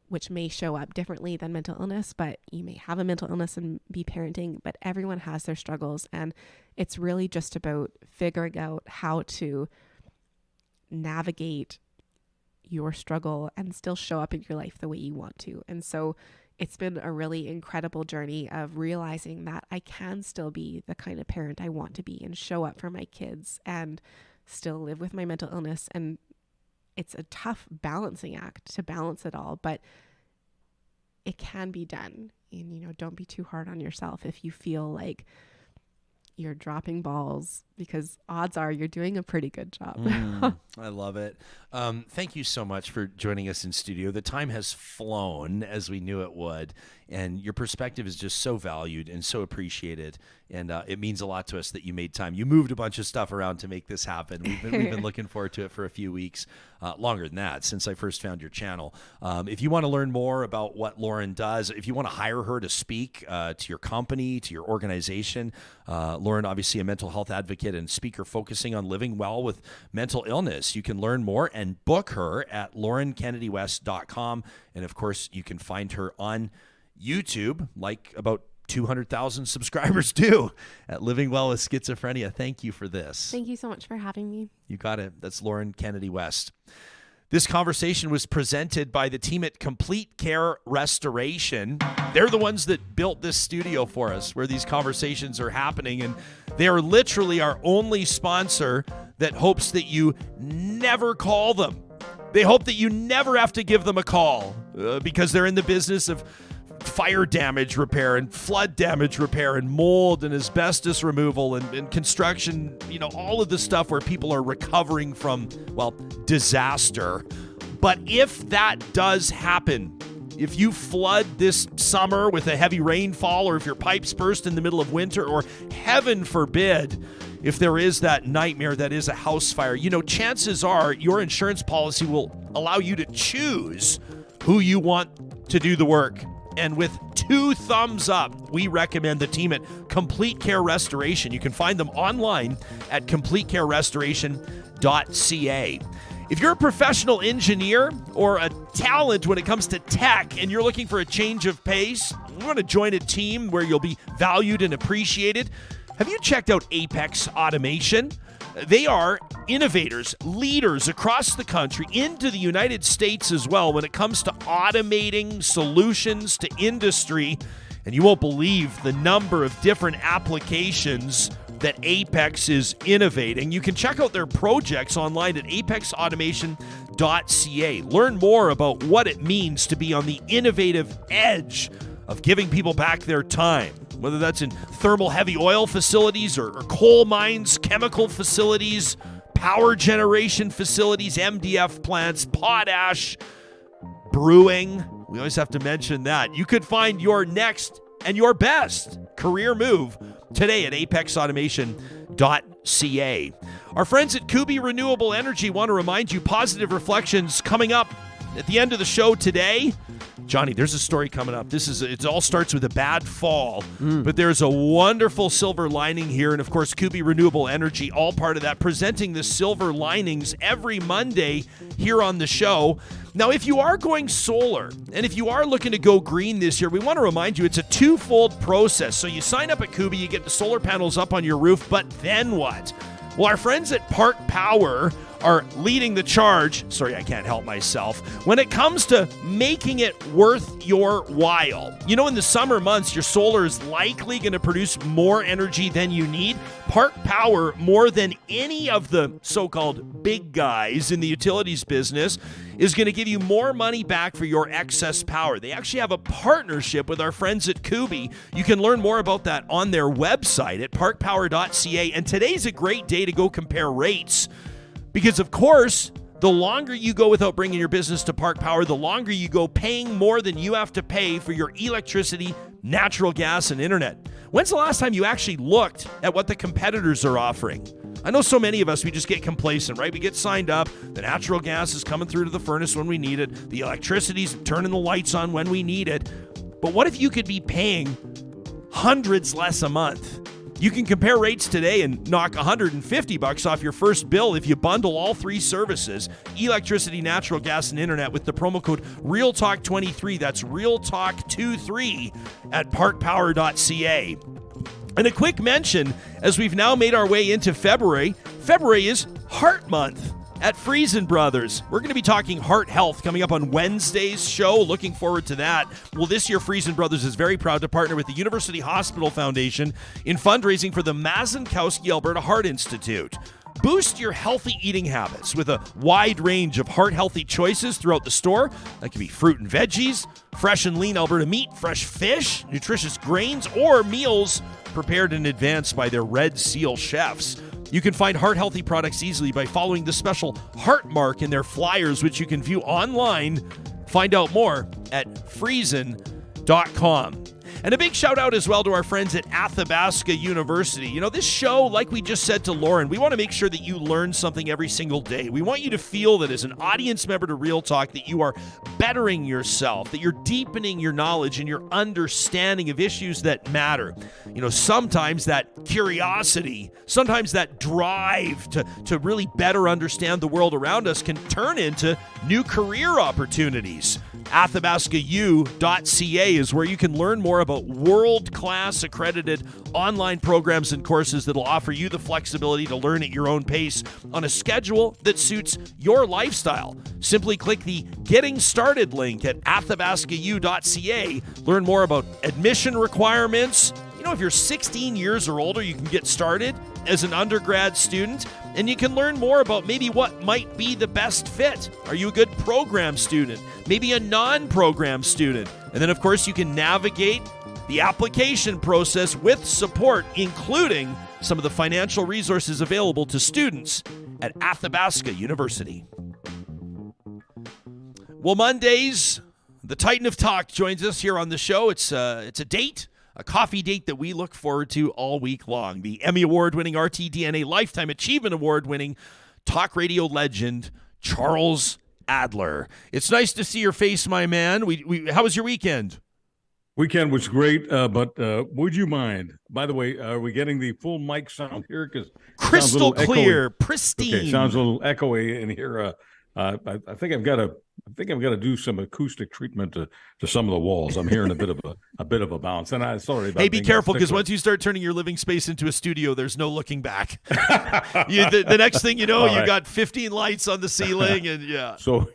which may show up differently than mental illness, but you may have a mental illness and be parenting, but everyone has their struggles. And it's really just about figuring out how to navigate your struggle and still show up in your life the way you want to. And so it's been a really incredible journey of realizing that I can still be the kind of parent I want to be and show up for my kids and still live with my mental illness. And it's a tough balancing act to balance it all, but it can be done. And, don't be too hard on yourself if you feel like you're dropping balls, because odds are you're doing a pretty good job. I love it. Thank you so much for joining us in studio. The time has flown as we knew it would, and your perspective is just so valued and so appreciated. And it means a lot to us that you made time. You moved a bunch of stuff around to make this happen. We've been looking forward to it for a few weeks, longer than that, since I first found your channel. If you want to learn more about what Lauren does, if you want to hire her to speak to your company, to your organization, Lauren, obviously a mental health advocate and speaker focusing on living well with mental illness. You can learn more and book her at laurenkennedywest.com. And of course, you can find her on YouTube, like about 200,000 subscribers do at Living Well with Schizophrenia. Thank you for this. Thank you so much for having me. You got it. That's Lauren Kennedy West. This conversation was presented by the team at Complete Care Restoration. They're the ones that built this studio for us where these conversations are happening, and they are literally our only sponsor that hopes that you never call them. They hope that you never have to give them a call because they're in the business of fire damage repair and flood damage repair and mold and asbestos removal and construction, all of the stuff where people are recovering from, disaster. But if that does happen, if you flood this summer with a heavy rainfall, or if your pipes burst in the middle of winter, or heaven forbid, if there is that nightmare that is a house fire, chances are your insurance policy will allow you to choose who you want to do the work. And with 2 thumbs up, we recommend the team at Complete Care Restoration. You can find them online at completecarerestoration.ca. If you're a professional engineer or a talent when it comes to tech and you're looking for a change of pace, you want to join a team where you'll be valued and appreciated, have you checked out Apex Automation? They are innovators, leaders across the country, into the United States as well, when it comes to automating solutions to industry. And you won't believe the number of different applications that Apex is innovating. You can check out their projects online at apexautomation.ca. Learn more about what it means to be on the innovative edge of giving people back their time, whether that's in thermal heavy oil facilities or coal mines, chemical facilities, power generation facilities, MDF plants, potash, brewing. We always have to mention that. You could find your next and your best career move today at apexautomation.ca. Our friends at Kuby Renewable Energy want to remind you, Positive Reflections coming up at the end of the show today. Johnny, there's a story coming up. It all starts with a bad fall, but there's a wonderful silver lining here. And of course, Kuby Renewable Energy, all part of that, presenting the silver linings every Monday here on the show. Now, if you are going solar and if you are looking to go green this year, we want to remind you it's a twofold process. So you sign up at Kuby, you get the solar panels up on your roof, but then what? Well, our friends at Park Power are leading the charge. Sorry, I can't help myself. When it comes to making it worth your while. In the summer months, your solar is likely going to produce more energy than you need. Park Power, more than any of the so-called big guys in the utilities business, is going to give you more money back for your excess power. They actually have a partnership with our friends at Kuby. You can learn more about that on their website at parkpower.ca. And today's a great day to go compare rates. Because, of course, the longer you go without bringing your business to Park Power, the longer you go paying more than you have to pay for your electricity, natural gas, and internet. When's the last time you actually looked at what the competitors are offering? I know so many of us, we just get complacent, right? We get signed up. The natural gas is coming through to the furnace when we need it. The electricity's turning the lights on when we need it. But what if you could be paying hundreds less a month? You can compare rates today and knock $150 off your first bill if you bundle all 3 services, electricity, natural gas, and internet, with the promo code REALTALK23. That's REALTALK23 at parkpower.ca. And a quick mention, as we've now made our way into February, February is Heart Month at Friesen Brothers. We're going to be talking heart health coming up on Wednesday's show. Looking forward to that. Well, this year, Friesen Brothers is very proud to partner with the University Hospital Foundation in fundraising for the Mazankowski Alberta Heart Institute. Boost your healthy eating habits with a wide range of heart-healthy choices throughout the store. That can be fruit and veggies, fresh and lean Alberta meat, fresh fish, nutritious grains, or meals prepared in advance by their Red Seal chefs. You can find heart-healthy products easily by following the special heart mark in their flyers, which you can view online. Find out more at friesen.com. And a big shout out as well to our friends at Athabasca University. This show, like we just said to Lauren, we want to make sure that you learn something every single day. We want you to feel that as an audience member to Real Talk, that you are bettering yourself, that you're deepening your knowledge and your understanding of issues that matter. Sometimes that curiosity, sometimes that drive to really better understand the world around us can turn into new career opportunities. athabascau.ca is where you can learn more about world-class accredited online programs and courses that will offer you the flexibility to learn at your own pace on a schedule that suits your lifestyle. Simply click the Getting Started link at athabascau.ca. Learn more about admission requirements. You know, if you're 16 years or older, you can get started as an undergrad student, and you can learn more about maybe what might be the best fit. Are you a good program student? Maybe a non-program student? And then, of course, you can navigate the application process with support, including some of the financial resources available to students at Athabasca University. Well, Mondays, the Titan of Talk joins us here on the show. It's a date, a coffee date that we look forward to all week long. The Emmy Award-winning RTDNA Lifetime Achievement Award-winning talk radio legend, Charles Adler. It's nice to see your face, my man. How was your weekend? Weekend was great, but would you mind? By the way, are we getting the full mic sound here? Because crystal clear, pristine. Okay, sounds a little echoey in here. I think I've got to do some acoustic treatment to some of the walls. I'm hearing a bit of a bounce. And sorry about. Hey, be careful, because once you start turning your living space into a studio, there's no looking back. The next thing you know, you got 15 lights on the ceiling, and yeah. So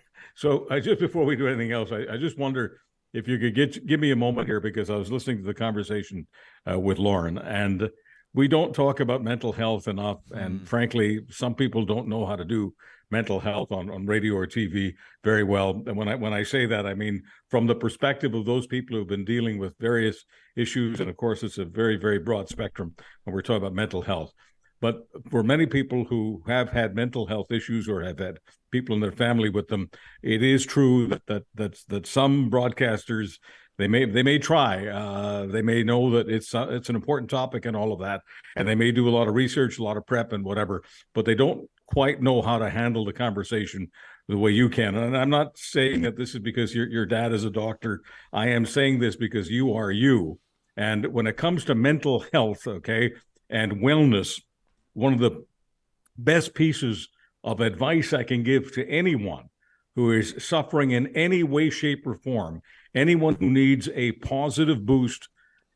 just before we do anything else, I just wonder if you could give me a moment here, because I was listening to the conversation with Lauren, and we don't talk about mental health enough. And frankly, some people don't know how to do mental health on radio or TV very well. And when I say that, I mean from the perspective of those people who've been dealing with various issues. And of course, it's a very, very broad spectrum when we're talking about mental health. But for many people who have had mental health issues or have had people in their family with them, it is true that some broadcasters, they may try, they may know that it's an important topic and all of that, and they may do a lot of research, a lot of prep and whatever, but they don't quite know how to handle the conversation the way you can. And I'm not saying that this is because your dad is a doctor. I am saying this because you are you. And when it comes to mental health, okay, and wellness, one of the best pieces of advice I can give to anyone who is suffering in any way, shape, or form, anyone who needs a positive boost,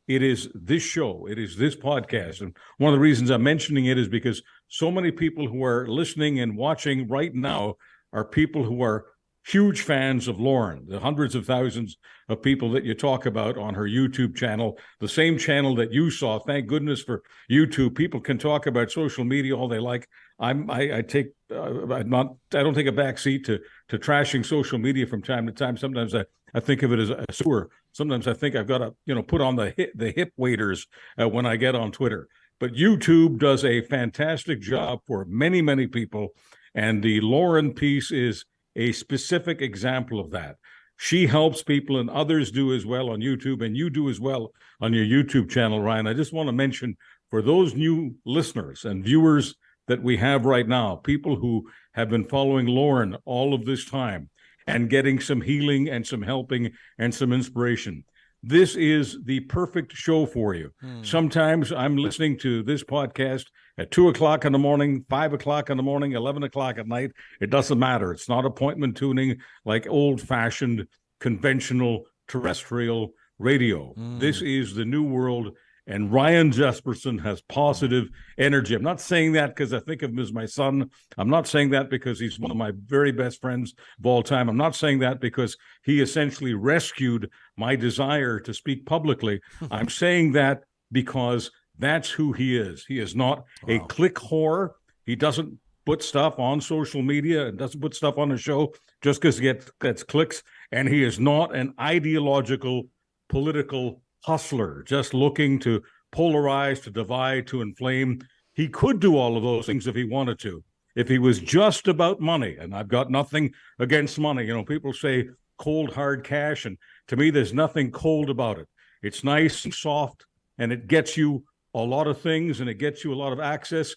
it is this show, it is this podcast. And one of the reasons I'm mentioning it is because so many people who are listening and watching right now are people who are huge fans of Lauren, the hundreds of thousands of people that you talk about on her YouTube channel, the same channel that you saw. Thank goodness for YouTube. People can talk about social media all they like. I don't take a back seat to trashing social media from time to time. Sometimes I think of it as a sewer. Sometimes I think I've got to put on the hip waders when I get on Twitter. But YouTube does a fantastic job for many, many people, and the Lauren piece is a specific example of that. She helps people, and others do as well on YouTube, and you do as well on your YouTube channel, Ryan. I just want to mention for those new listeners and viewers that we have right now, people who have been following Lauren all of this time and getting some healing and some helping and some inspiration. This is the perfect show for you. Sometimes I'm listening to this podcast at 2 o'clock in the morning, 5 o'clock in the morning, 11 o'clock at night. It doesn't matter. It's not appointment tuning like old-fashioned, conventional, terrestrial radio. This is the new world, and Ryan Jesperson has positive energy. I'm not saying that because I think of him as my son. I'm not saying that because he's one of my very best friends of all time. I'm not saying that because he essentially rescued my desire to speak publicly. I'm saying that because that's who he is. He is not a click whore. He doesn't put stuff on social media and doesn't put stuff on the show just because he gets clicks. And he is not an ideological, political hustler, just looking to polarize, to divide, to inflame. He could do all of those things if he wanted to. If he was just about money, and I've got nothing against money. People say cold, hard cash, and to me, there's nothing cold about it. It's nice and soft, and it gets you a lot of things, and it gets you a lot of access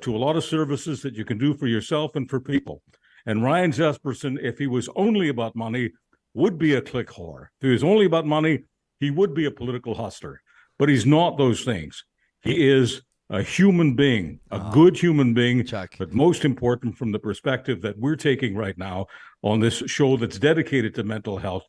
to a lot of services that you can do for yourself and for people. And Ryan Jesperson, if he was only about money, would be a click whore. If he was only about money, he would be a political hustler, but he's not those things. He is a human being, a good human being, but most important from the perspective that we're taking right now on this show that's dedicated to mental health.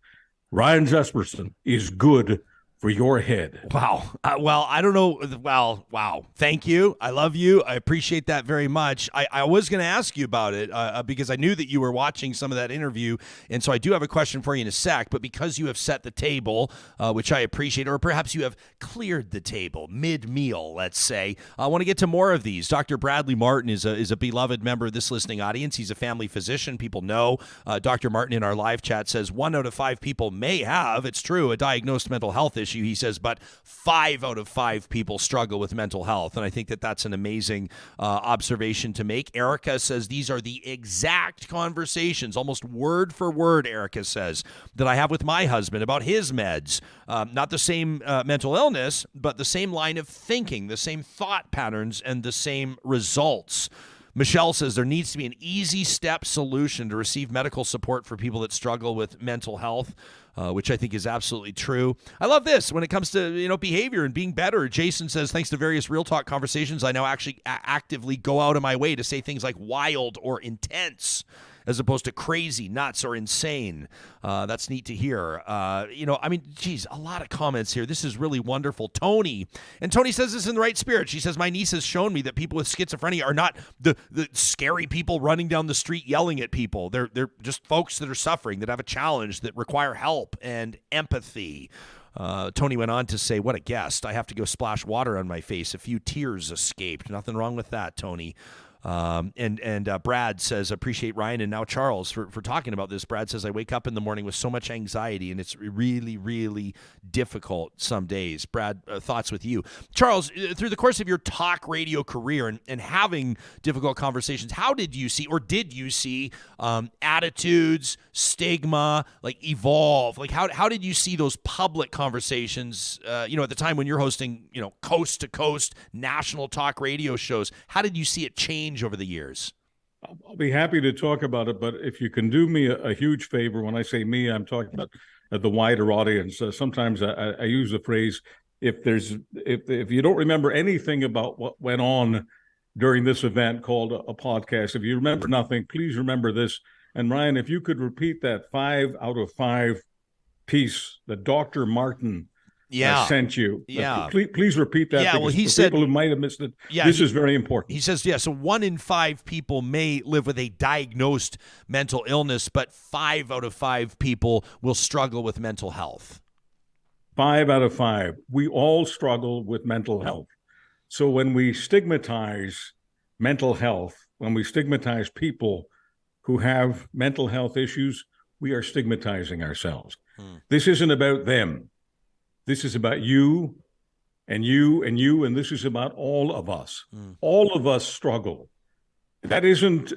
Ryan Jesperson is good for your head. Wow. Well, I don't know. Well, wow. Thank you. I love you. I appreciate that very much. I was going to ask you about it because I knew that you were watching some of that interview. And so I do have a question for you in a sec. But because you have set the table, which I appreciate, or perhaps you have cleared the table mid-meal, let's say, I want to get to more of these. Dr. Bradley Martin is a beloved member of this listening audience. He's a family physician. People know. Dr. Martin in our live chat says 1 out of 5 people may have, it's true, a diagnosed mental health issue. He says, but 5 out of 5 people struggle with mental health. And I think that that's an amazing observation to make. Erica says these are the exact conversations, almost word for word, Erica says, that I have with my husband about his meds. Not the same mental illness, but the same line of thinking, the same thought patterns, and the same results. Michelle says there needs to be an easy step solution to receive medical support for people that struggle with mental health, which I think is absolutely true. I love this when it comes to behavior and being better. Jason says, thanks to various Real Talk conversations, I now actually actively go out of my way to say things like wild or intense, as opposed to crazy, nuts, or insane. That's neat to hear. Geez, a lot of comments here. This is really wonderful. Tony says this in the right spirit. She says, my niece has shown me that people with schizophrenia are not the scary people running down the street yelling at people. They're just folks that are suffering, that have a challenge, that require help and empathy. Tony went on to say, what a guest. I have to go splash water on my face. A few tears escaped. Nothing wrong with that, Tony. Brad says, appreciate Ryan and now Charles for talking about this. Brad says, I wake up in the morning with so much anxiety and it's really, really difficult some days. Brad, thoughts with you. Charles, through the course of your talk radio career and having difficult conversations, how did you see attitudes, stigma, evolve? How did you see those public conversations, at the time when you're hosting, coast to coast national talk radio shows? How did you see it change over the years? I'll be happy to talk about it, but if you can do me a huge favor, when I say me, I'm talking about the wider audience. Sometimes I use the phrase, if you don't remember anything about what went on during this event called a podcast, if you remember nothing, please remember this. And Ryan, if you could repeat that 5 out of 5 piece that Dr. Martin sent you. Please repeat that. Yeah, well, he said, people who might have missed it, this is very important. He says, so 1 in 5 people may live with a diagnosed mental illness, but 5 out of 5 people will struggle with mental health. 5 out of 5. We all struggle with mental health. So when we stigmatize mental health, when we stigmatize people who have mental health issues, we are stigmatizing ourselves. This isn't about them. This is about you and you and you, and this is about all of us. All of us struggle. That isn't,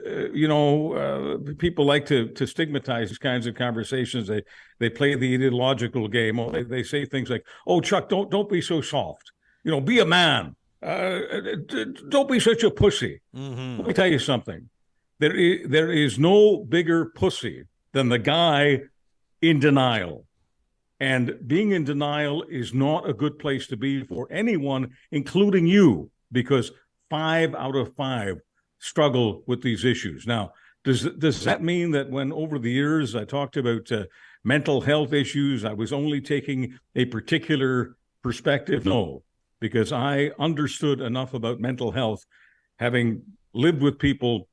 people like to stigmatize these kinds of conversations. They play the ideological game. They say things like, "Oh, Chuck, don't be so soft. Be a man. Don't be such a pussy." Let me tell you something. There is no bigger pussy than the guy in denial. And being in denial is not a good place to be for anyone, including you, because 5 out of 5 struggle with these issues. Now, does that mean that when over the years I talked about mental health issues, I was only taking a particular perspective? No, because I understood enough about mental health, having lived with people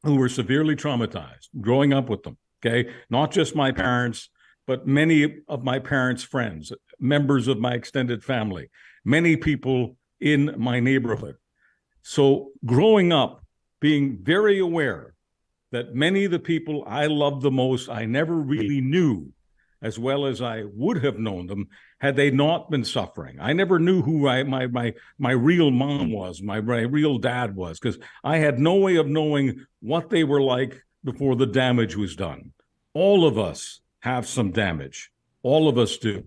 who were severely traumatized, growing up with them, okay? Not just my parents, but many of my parents' friends, members of my extended family, many people in my neighborhood. So growing up, being very aware that many of the people I loved the most, I never really knew as well as I would have known them had they not been suffering. I never knew who my real mom was, my real dad was, because I had no way of knowing what they were like before the damage was done. All of us have some damage. All of us do.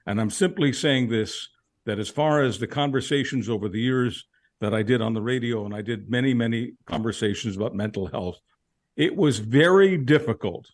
And I'm simply saying this, that as far as the conversations over the years that I did on the radio, and I did many, many conversations about mental health, it was very difficult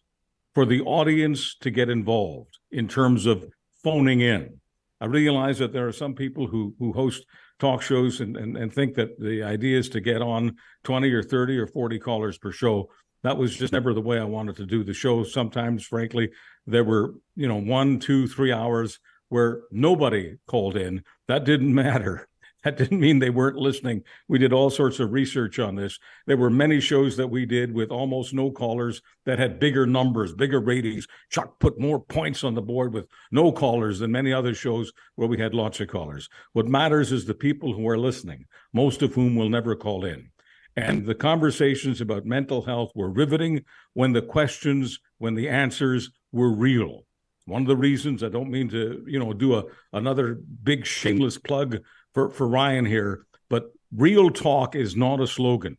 for the audience to get involved in terms of phoning in. I realize that there are some people who host talk shows and think that the idea is to get on 20 or 30 or 40 callers per show. That was just never the way I wanted to do the show. Sometimes, frankly, there were, 1, 2, 3 hours where nobody called in. That didn't matter. That didn't mean they weren't listening. We did all sorts of research on this. There were many shows that we did with almost no callers that had bigger numbers, bigger ratings. Chuck put more points on the board with no callers than many other shows where we had lots of callers. What matters is the people who are listening, most of whom will never call in. And the conversations about mental health were riveting when the questions, when the answers were real. One of the reasons, I don't mean to, do another big shameless plug for Ryan here, but real talk is not a slogan.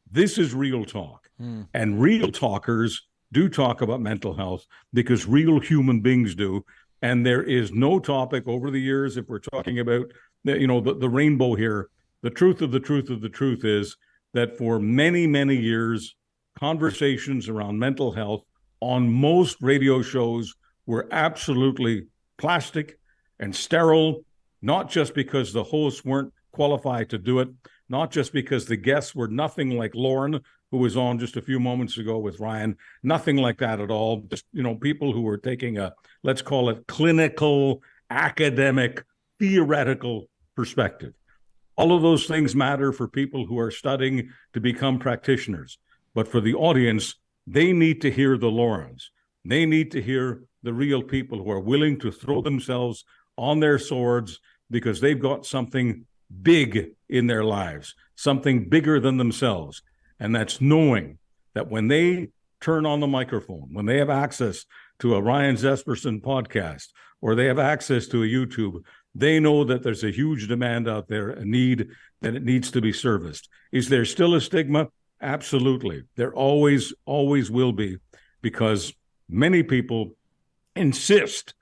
This is real talk. And real talkers do talk about mental health because real human beings do. And there is no topic over the years, if we're talking about, the rainbow here, the truth of the truth of the truth is that for many, many years, conversations around mental health on most radio shows were absolutely plastic and sterile, not just because the hosts weren't qualified to do it, not just because the guests were nothing like Lauren, who was on just a few moments ago with Ryan, nothing like that at all. Just, people who were taking a, let's call it clinical, academic, theoretical perspective. All of those things matter for people who are studying to become practitioners. But for the audience, they need to hear the Laurens. They need to hear the real people who are willing to throw themselves on their swords because they've got something big in their lives, something bigger than themselves. And that's knowing that when they turn on the microphone, when they have access to a Ryan Jesperson podcast, or they have access to a YouTube, they know that there's a huge demand out there, a need, that it needs to be serviced. Is there still a stigma? Absolutely. There always will be, because many people insist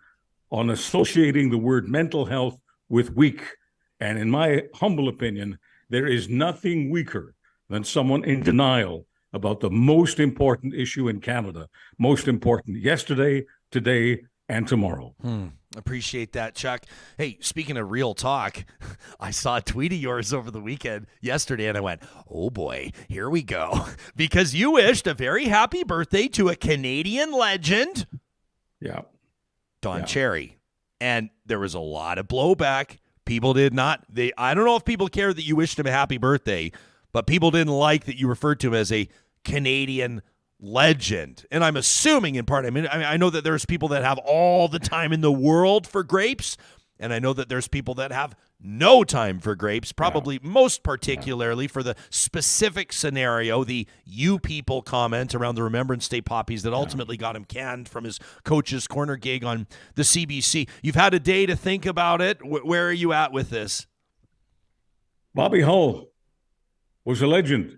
on associating the word mental health with weak. And in my humble opinion, there is nothing weaker than someone in denial about the most important issue in Canada, most important yesterday, today, and tomorrow. Appreciate that, Chuck. Hey, speaking of real talk, I saw a tweet of yours over the weekend yesterday, and I went, oh boy, here we go. Because you wished a very happy birthday to a Canadian legend. Yeah. Don Cherry. And there was a lot of blowback. People did not, I don't know if people care that you wished him a happy birthday, but people didn't like that you referred to him as a Canadian legend. And I'm assuming in part, I know that there's people that have all the time in the world for grapes, and I know that there's people that have no time for grapes, probably most particularly for the specific scenario, the you people comment around the Remembrance Day poppies that ultimately got him canned from his Coach's Corner gig on the CBC. You've had a day to think about it. Where are you at with this? Bobby Hull was a legend,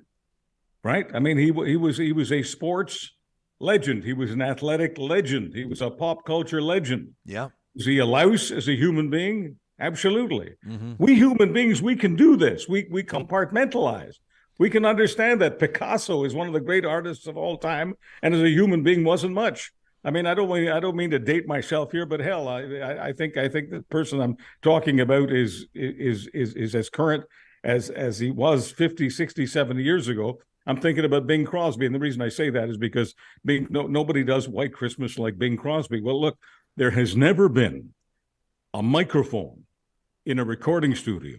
right? I mean, he was a sports legend. He was an athletic legend. He was a pop culture legend. Yeah. Is he a louse as a human being? Absolutely. We human beings, we can do this. We compartmentalize. We can understand that Picasso is one of the great artists of all time, and as a human being wasn't much. I mean, I don't mean to date myself here, but hell, I think the person I'm talking about is as current as he was 50, 60, 70 years ago. I'm thinking about Bing Crosby, and the reason I say that is because nobody does White Christmas like Bing Crosby. Well, look, there has never been a microphone in a recording studio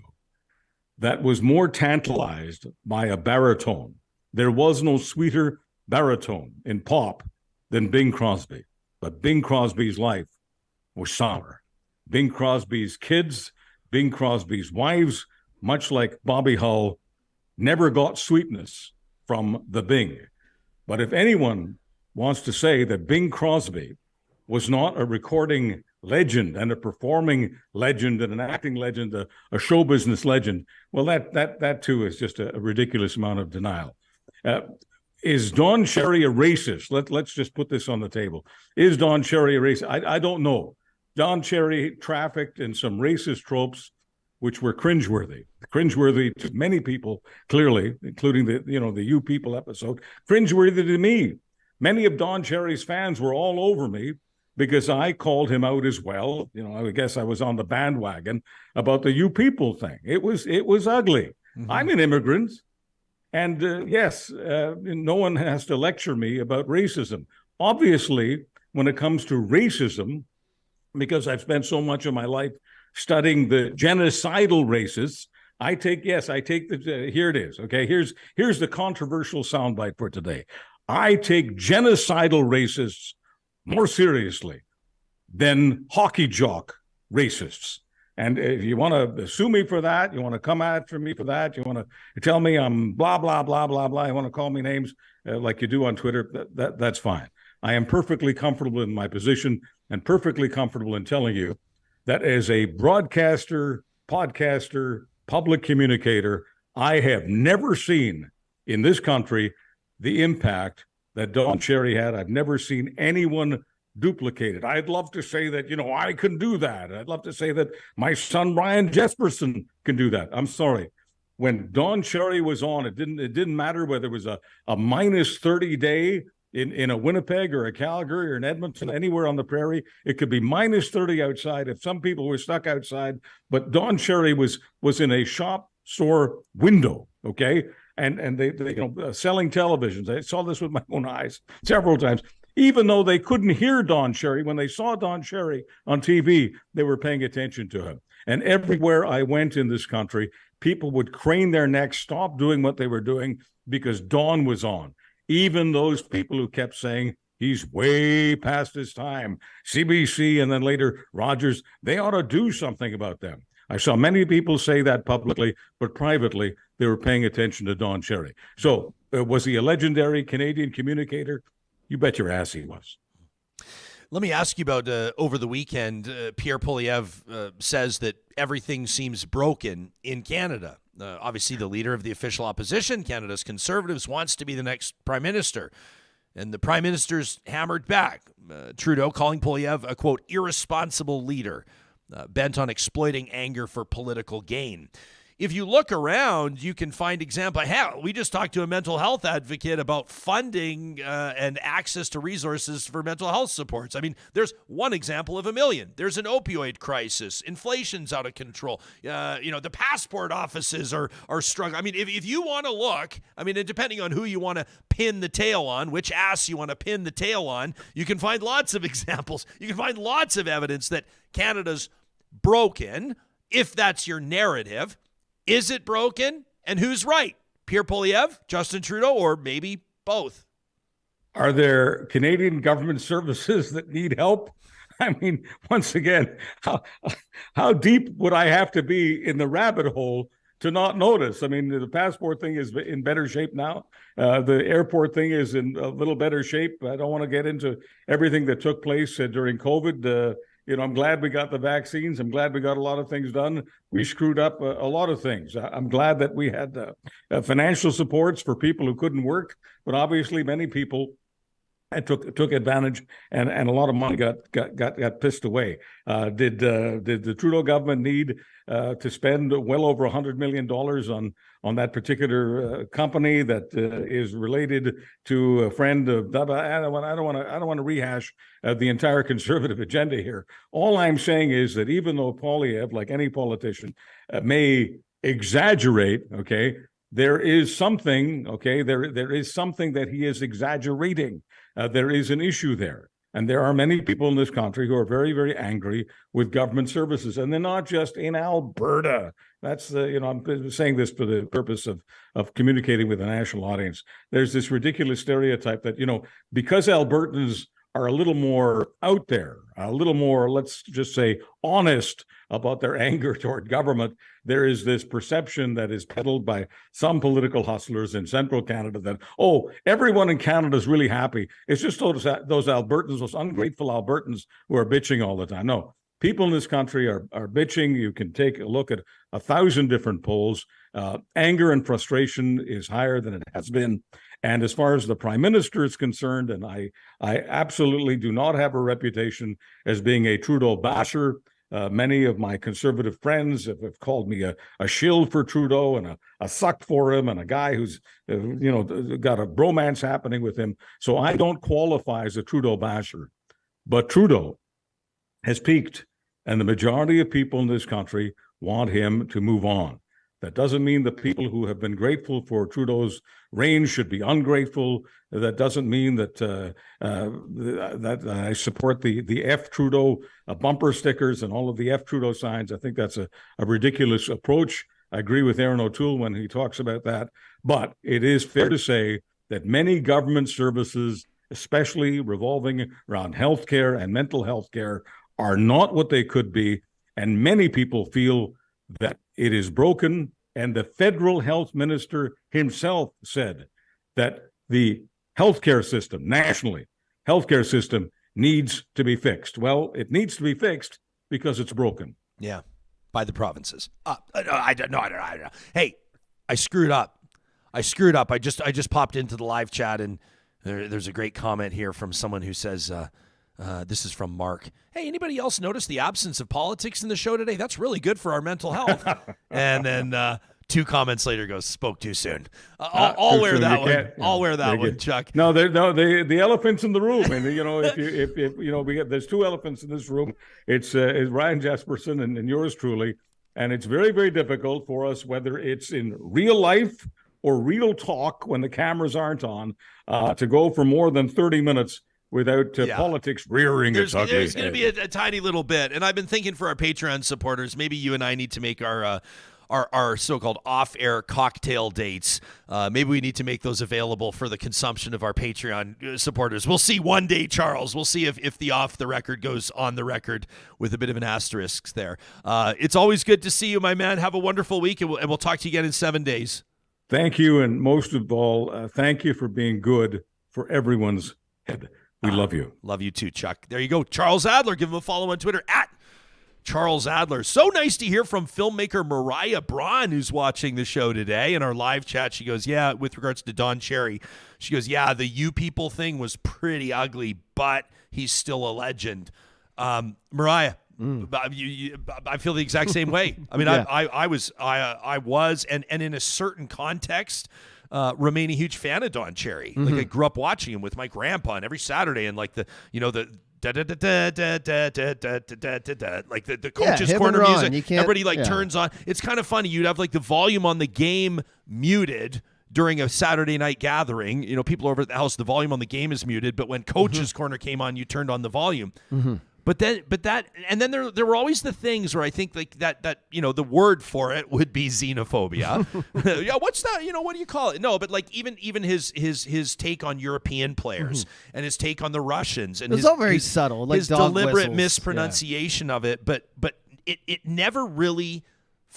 that was more tantalized by a baritone. There was no sweeter baritone in pop than Bing Crosby. But Bing Crosby's life was sour. Bing Crosby's kids, Bing Crosby's wives, much like Bobby Hull, never got sweetness from the Bing. But if anyone wants to say that Bing Crosby was not a recording legend and a performing legend and an acting legend, a show business legend, well, that too is just a ridiculous amount of denial. Is Don Cherry a racist? Let's just put this on the table. Is Don Cherry a racist? I don't know. Don Cherry trafficked in some racist tropes which were cringeworthy to many people, clearly, including the You People episode, cringeworthy to me. Many of Don Cherry's fans were all over me because I called him out as well. I guess I was on the bandwagon about the You People thing. It was ugly. I'm an immigrant. And yes, no one has to lecture me about racism. Obviously, when it comes to racism, because I've spent so much of my life studying the genocidal racists, here it is. Okay, here's the controversial soundbite for today. I take genocidal racists more seriously than hockey jock racists. And if you want to sue me for that, you want to come after me for that, you want to tell me I'm blah, blah, blah, blah, blah, you want to call me names like you do on Twitter, that's fine. I am perfectly comfortable in my position and perfectly comfortable in telling you that as a broadcaster, podcaster, public communicator, I have never seen in this country the impact that Don Cherry had. I've never seen anyone duplicate it. I'd love to say that, I can do that. I'd love to say that my son, Ryan Jesperson, can do that. I'm sorry. When Don Cherry was on, it didn't matter whether it was a minus 30 day in a Winnipeg or a Calgary or an Edmonton, anywhere on the prairie. It could be minus 30 outside if some people were stuck outside. But Don Cherry was in a shop store window, okay? And they selling televisions. I saw this with my own eyes several times. Even though they couldn't hear Don Cherry, when they saw Don Cherry on TV, they were paying attention to him. And everywhere I went in this country, people would crane their necks, stop doing what they were doing because Don was on. Even those people who kept saying, he's way past his time, CBC and then later Rogers, they ought to do something about them. I saw many people say that publicly, but privately, they were paying attention to Don Cherry. So was he a legendary Canadian communicator? You bet your ass he was. Let me ask you about over the weekend, Pierre Poilievre says that everything seems broken in Canada. Obviously, the leader of the official opposition, Canada's Conservatives, wants to be the next prime minister. And the prime minister's hammered back. Trudeau calling Poilievre a, quote, irresponsible leader, bent on exploiting anger for political gain. If you look around, you can find example. Hell, we just talked to a mental health advocate about funding and access to resources for mental health supports. I mean, there's one example of a million. There's an opioid crisis. Inflation's out of control. The passport offices are struggling. I mean, if you want to look, and depending on who you want to pin the tail on, which ass you want to pin the tail on, you can find lots of examples. You can find lots of evidence that Canada's broken, if that's your narrative. Is it broken? And who's right? Pierre Poilievre, Justin Trudeau, or maybe both? Are there Canadian government services that need help? Once again, how deep would I have to be in the rabbit hole to not notice? The passport thing is in better shape now. The airport thing is in a little better shape. I don't want to get into everything that took place during COVID. I'm glad we got the vaccines. I'm glad we got a lot of things done. We screwed up a lot of things. I'm glad that we had financial supports for people who couldn't work, but obviously many people took advantage, and a lot of money got pissed away. Did the Trudeau government need to spend well over $100 million on that particular company that is related to a friend of? I don't want to rehash the entire conservative agenda here. All I'm saying is that even though Poilievre, like any politician, may exaggerate, okay, there is something, okay, there is something that he is exaggerating. There is an issue there. And there are many people in this country who are very, very angry with government services. And they're not just in Alberta. That's I'm saying this for the purpose of communicating with the national audience. There's this ridiculous stereotype that, because Albertans are a little more out there, a little more, let's just say, honest about their anger toward government, there is this perception that is peddled by some political hustlers in central Canada that, everyone in Canada is really happy. It's just those Albertans, those ungrateful Albertans who are bitching all the time. No, people in this country are bitching. You can take a look at 1,000 different polls. Anger and frustration is higher than it has been. And as far as the prime minister is concerned, and I absolutely do not have a reputation as being a Trudeau basher. Many of my conservative friends have called me a shill for Trudeau and a suck for him and a guy who's, got a bromance happening with him. So I don't qualify as a Trudeau basher. But Trudeau has peaked, and the majority of people in this country want him to move on. That doesn't mean the people who have been grateful for Trudeau's reign should be ungrateful. That doesn't mean that that I support the F Trudeau bumper stickers and all of the F Trudeau signs. I think that's a ridiculous approach. I agree with Aaron O'Toole when he talks about that. But it is fair to say that many government services, especially revolving around healthcare and mental health care, are not what they could be. And many people feel that it is broken. And the federal health minister himself said that the healthcare system, nationally, healthcare system needs to be fixed. Well, it needs to be fixed because it's broken. Yeah, by the provinces. I don't know. Hey, I screwed up. I just popped into the live chat, and there's a great comment here from someone who says, this is from Mark. Hey, anybody else notice the absence of politics in the show today? That's really good for our mental health. And then 2 comments later goes, spoke too soon. I'll wear that one. I'll wear that one, Chuck. No, the elephant's in the room, and if you know, there's 2 elephants in this room. It's Ryan Jesperson and yours truly, and it's very, very difficult for us, whether it's in real life or real talk when the cameras aren't on, to go for more than 30 minutes without politics rearing its ugly There's going to head. be a tiny little bit, and I've been thinking for our Patreon supporters, maybe you and I need to make our so-called off-air cocktail dates. Maybe we need to make those available for the consumption of our Patreon supporters. We'll see one day, Charles. We'll see if the off-the-record goes on the record with a bit of an asterisk there. It's always good to see you, my man. Have a wonderful week, and we'll talk to you again in 7 days. Thank you, and most of all, thank you for being good for everyone's head. We love you. Love you too, Chuck. There you go. Charles Adler. Give him a follow on Twitter at Charles Adler. So nice to hear from filmmaker Mariah Braun, who's watching the show today. In our live chat, she goes, yeah, with regards to Don Cherry, she goes, yeah, the you people thing was pretty ugly, but he's still a legend. Mariah, I feel the exact same way. I mean, yeah. I was, and in a certain context, remain a huge fan of Don Cherry. Like I grew up watching him with my grandpa, and every Saturday, and like the like the coach's corner music. Everybody turns on. It's kind of funny. You'd have like the volume on the game muted during a Saturday night gathering. You know, people over at the house, the volume on the game is muted, but when coach's corner came on, you turned on the volume. But then there were always the things where I think like that the word for it would be xenophobia. Yeah, what's that? What do you call it? No, but like even his take on European players and his take on the Russians and it's all very subtle, like his deliberate mispronunciation of it. But it never really.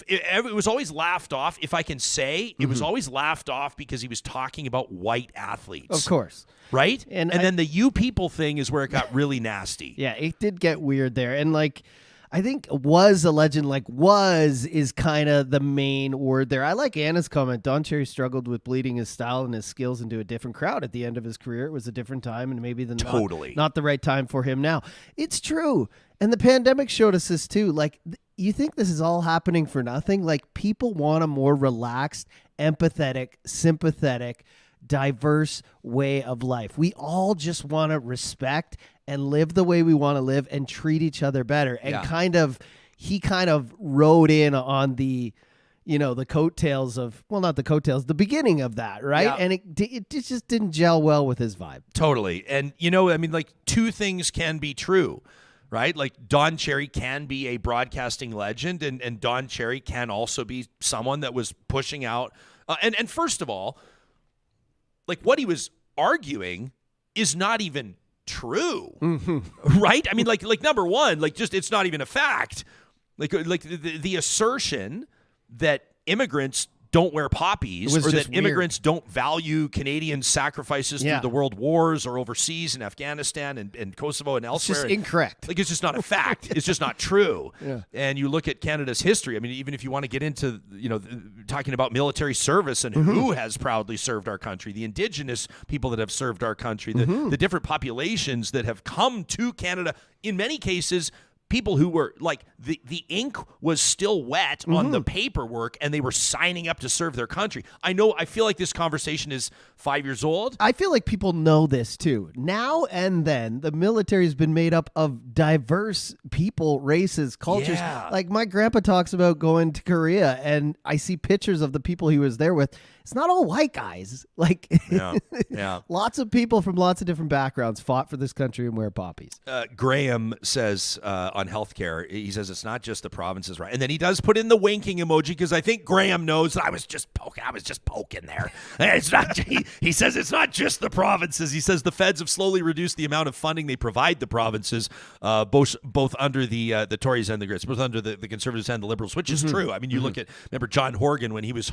It was always laughed off. If I can say, it was always laughed off because he was talking about white athletes. Of course. Right? And then the you people thing is where it got really nasty. Yeah, it did get weird there. And like, I think was a legend, like was is kind of the main word there. I like Anna's comment. Don Cherry struggled with bleeding his style and his skills into a different crowd at the end of his career. It was a different time and maybe not the right time for him now. It's true. And the pandemic showed us this too. Like, you think this is all happening for nothing? Like, people want a more relaxed, empathetic, sympathetic, diverse way of life. We all just want to respect and live the way we want to live and treat each other better. And he kind of rode in on the, the coattails of, well, not the coattails, the beginning of that, right? Yeah. And it just didn't gel well with his vibe. Totally. And, I mean, like, 2 things can be true. Right? Like Don Cherry can be a broadcasting legend and Don Cherry can also be someone that was pushing out. And first of all, like what he was arguing is not even true. Right? I mean, like number one, like just, it's not even a fact. Like the assertion that immigrants don't wear poppies or that immigrants don't value Canadian sacrifices through the world wars or overseas in Afghanistan and Kosovo and elsewhere. It's just incorrect. Like, it's just not a fact. It's just not true. Yeah. And you look at Canada's history. I mean, even if you want to get into, talking about military service and who has proudly served our country, the Indigenous people that have served our country, the different populations that have come to Canada, in many cases, people who were like the ink was still wet on the paperwork and they were signing up to serve their country. I feel like this conversation is 5 years old. I feel like people know this too. Now and then, the military has been made up of diverse people, races, cultures. Yeah. Like my grandpa talks about going to Korea, and I see pictures of the people he was there with. It's not all white guys. Like, Yeah. lots of people from lots of different backgrounds fought for this country and wear poppies. Graham says on healthcare, he says it's not just the provinces, right? And then he does put in the winking emoji because I think Graham knows that I was just poking there. It's not. He says it's not just the provinces. He says the feds have slowly reduced the amount of funding they provide the provinces, both under the Tories and the Grits, both under the Conservatives and the Liberals, which is true. I mean, you look at, remember John Horgan when he was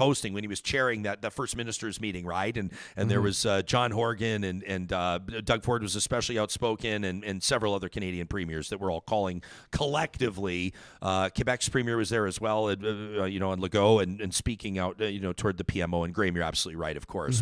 chairing that First Ministers meeting, right? And there was John Horgan and Doug Ford was especially outspoken, and several other Canadian premiers that were all calling collectively. Quebec's premier was there as well, on Legault and speaking out, toward the PMO. And Graham, you're absolutely right, of course.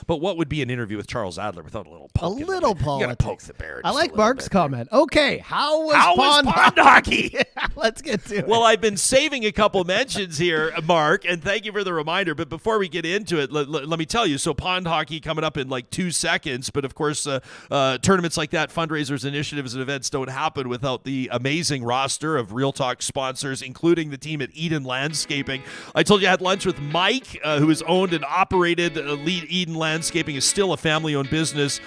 But what would be an interview with Charles Adler without a little poke? A little politics. You gotta poke the bear. I like Mark's comment. Okay, how was pond hockey? Let's get to it. Well, I've been saving a couple mentions here, Mark, and thank you for the reminder. But before we get into it, let me tell you. So pond hockey coming up in like 2 seconds. But of course, tournaments like that, fundraisers, initiatives, and events don't happen without the amazing roster of Real Talk sponsors, including the team at Eden Landscaping. I told you I had lunch with Mike, who has owned and operated Eden Landscaping, is still a family-owned business,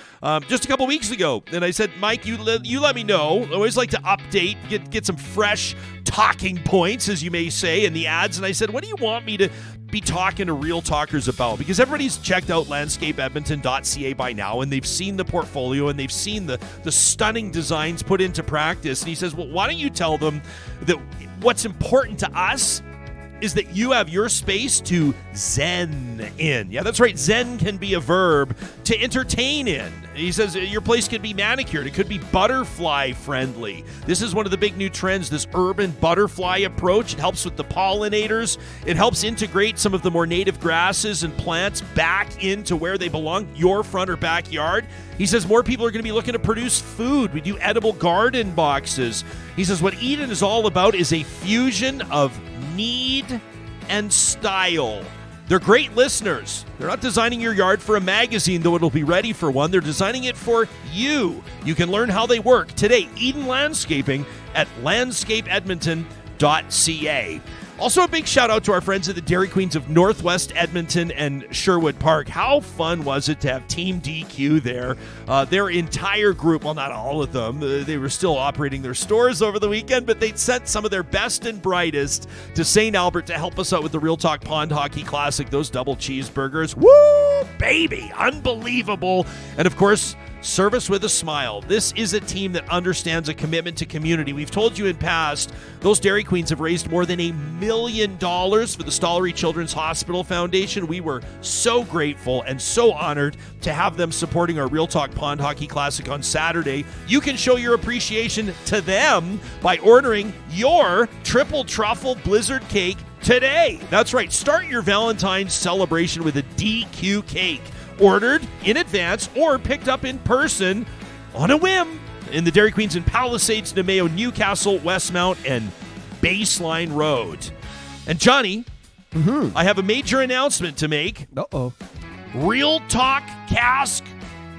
just a couple weeks ago. And I said, Mike, you let me know. I always like to update, get some fresh talking points, as you may say, in the ads. And I said, what do you want me to be talking to Real Talkers about? Because everybody's checked out landscapeedmonton.ca by now, and they've seen the portfolio, and they've seen the stunning designs put into practice. And he says, well, why don't you tell them that what's important to us is that you have your space to zen in. Yeah, that's right. Zen can be a verb, to entertain in. He says your place could be manicured. It could be butterfly friendly. This is one of the big new trends, this urban butterfly approach. It helps with the pollinators. It helps integrate some of the more native grasses and plants back into where they belong, your front or backyard. He says more people are going to be looking to produce food. We do edible garden boxes. He says what Eden is all about is a fusion of need and style. They're great listeners. They're not designing your yard for a magazine, though it'll be ready for one. They're designing it for you. You can learn how they work today. Eden Landscaping at landscapeedmonton.ca. Also, a big shout out to our friends at the Dairy Queens of Northwest Edmonton and Sherwood Park. How fun was it to have Team DQ there? Their entire group, well, not all of them, they were still operating their stores over the weekend, but they sent some of their best and brightest to St. Albert to help us out with the Real Talk Pond Hockey Classic, those double cheeseburgers. Woo, baby, unbelievable. And of course, service with a smile. This is a team that understands a commitment to community. We've told you in past, those Dairy Queens have raised more than $1 million for the Stollery Children's Hospital Foundation. We were so grateful and so honored to have them supporting our Real Talk Pond Hockey Classic on Saturday. You can show your appreciation to them by ordering your triple truffle blizzard cake today. That's right. Start your Valentine's celebration with a DQ cake. Ordered in advance or picked up in person on a whim in the Dairy Queens in Palisades, Nemeo, Newcastle, Westmount, and Baseline Road. And Johnny, I have a major announcement to make. Uh-oh. Real Talk Cask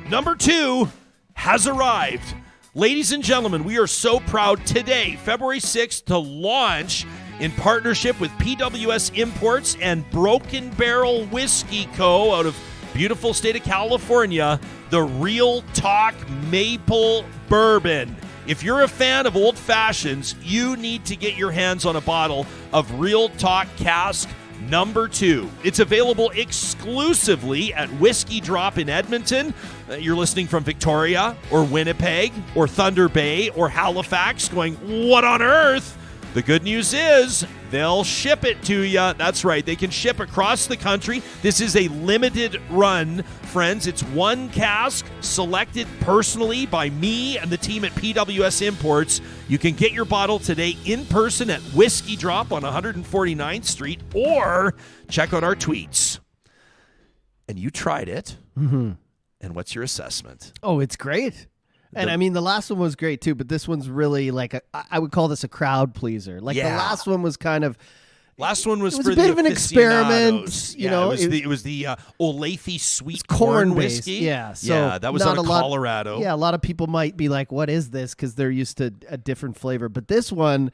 number 2 has arrived. Ladies and gentlemen, we are so proud today, February 6th, to launch in partnership with PWS Imports and Broken Barrel Whisky Co. out of beautiful state of California, the Real Talk Maple Bourbon. If you're a fan of old fashions, you need to get your hands on a bottle of Real Talk Cask number 2. It's available exclusively at Whisky Drop in Edmonton. You're listening from Victoria or Winnipeg or Thunder Bay or Halifax going, what on earth? The good news is they'll ship it to you. That's right. They can ship across the country. This is a limited run, friends. It's one cask selected personally by me and the team at PWS Imports. You can get your bottle today in person at Whisky Drop on 149th Street or check out our tweets. And you tried it. And what's your assessment? Oh, it's great. And I mean, the last one was great too, but this one's really like I would call this a crowd pleaser. Like the last one was kind of. Last one was it was for a bit the of an experiment, you know. It was the Olathe sweet corn whiskey. Yeah, so that was out of Colorado. Yeah, a lot of people might be like, "What is this?" Because they're used to a different flavor. But this one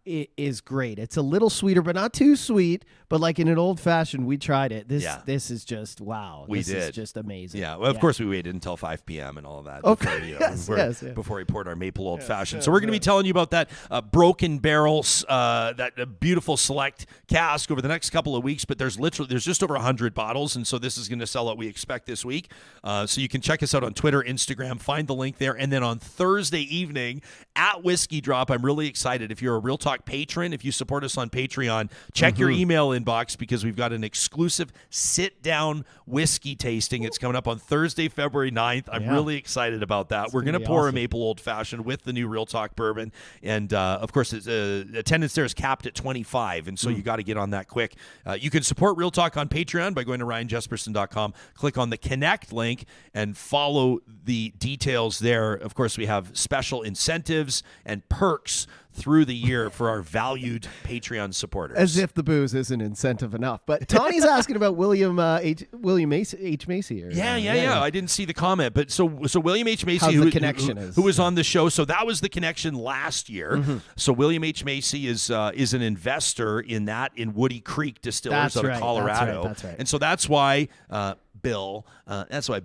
is great. It's a little sweeter, but not too sweet. But like in an old fashioned, we tried it. This is just wow. This is just amazing. Yeah, well, of course we waited until 5 p.m. and all of that. Okay. Before we poured our maple old fashioned. So we're going to be telling you about that Broken Barrel, that beautiful select cask over the next couple of weeks. But there's just over 100 bottles, and so this is going to sell out. We expect this week. So you can check us out on Twitter, Instagram. Find the link there, and then on Thursday evening at Whisky Drop. I'm really excited. If you're a Real Talk patron, if you support us on Patreon, check your email inbox because we've got an exclusive sit-down whiskey tasting. It's coming up on Thursday, February 9th. I'm really excited about that. We're going to pour a maple old-fashioned with the new Real Talk bourbon. And, of course, attendance there is capped at 25, and so you got to get on that quick. You can support Real Talk on Patreon by going to ryanjesperson.com, click on the Connect link, and follow the details there. Of course, we have special incentives and perks through the year for our valued Patreon supporters. As if the booze isn't incentive enough. But Tawny's asking about William H. Macy. Yeah. I didn't see the comment, but so William H. Macy, who was on the show. So that was the connection last year. So William H. Macy is an investor in Woody Creek Distillers out of Colorado. That's right. And so that's why Bill, my buddy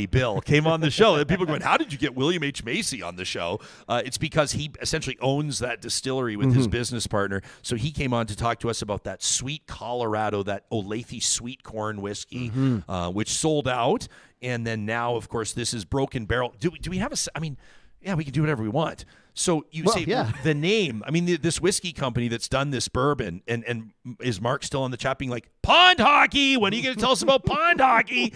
Bill came on the show. And people are going, how did you get William H. Macy on the show? It's because he essentially owns that distillery with his business partner. So he came on to talk to us about that sweet Colorado, that Olathe sweet corn whiskey, which sold out. And then now, of course, this is Broken Barrel. Do we have we can do whatever we want. So the name, this whiskey company that's done this bourbon, and is Mark still on the chat being like, pond hockey? When are you going to tell us about pond hockey?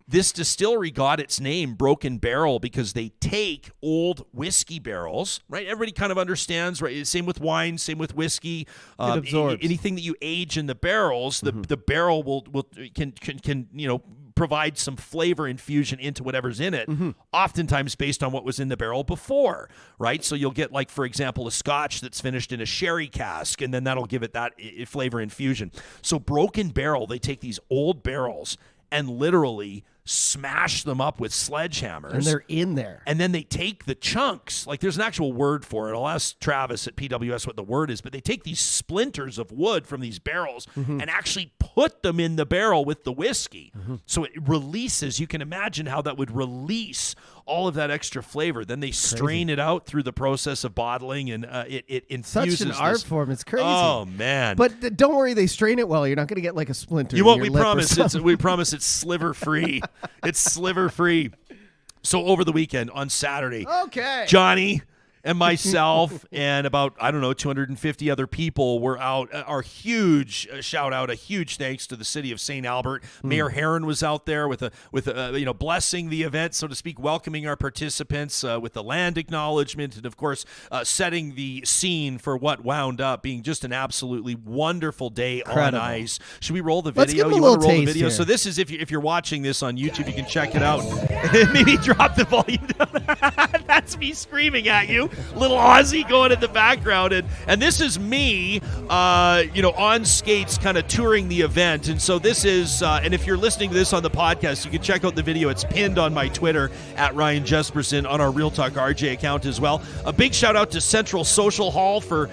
This distillery got its name, Broken Barrel, because they take old whiskey barrels, right? Everybody kind of understands, right? Same with wine, same with whiskey. Anything that you age in the barrels, the barrel can provide some flavor infusion into whatever's in it, oftentimes based on what was in the barrel before, right? So you'll get, like, for example, a scotch that's finished in a sherry cask, and then that'll give it that flavor infusion. So Broken Barrel, they take these old barrels and literally smash them up with sledgehammers. And they're in there. And then they take the chunks, like there's an actual word for it. I'll ask Travis at PWS what the word is, but they take these splinters of wood from these barrels and actually put them in the barrel with the whiskey. So it releases, you can imagine how that would release all of that extra flavor. Then they strain it out through the process of bottling, and it infuses. Such an art form. It's crazy. Oh, man. But don't worry, they strain it well. You're not going to get like a splinter. You won't. We promise it's sliver free. It's sliver free. So over the weekend on Saturday, Johnny and myself and about, 250 other people were out. Our huge shout out, a huge thanks to the city of St. Albert. Mayor Herron was out there with blessing the event, so to speak, welcoming our participants with the land acknowledgement, and of course setting the scene for what wound up being just an absolutely wonderful day on ice. Should we roll the video? You want to roll the video? Here. So this is if you're watching this on YouTube, you can check it out. Maybe drop the volume down. That's me screaming at you. Little Aussie going in the background, and this is me, on skates, kind of touring the event. And so this is, and if you're listening to this on the podcast, you can check out the video. It's pinned on my Twitter at Ryan Jesperson, on our Real Talk RJ account as well. A big shout out to Central Social Hall for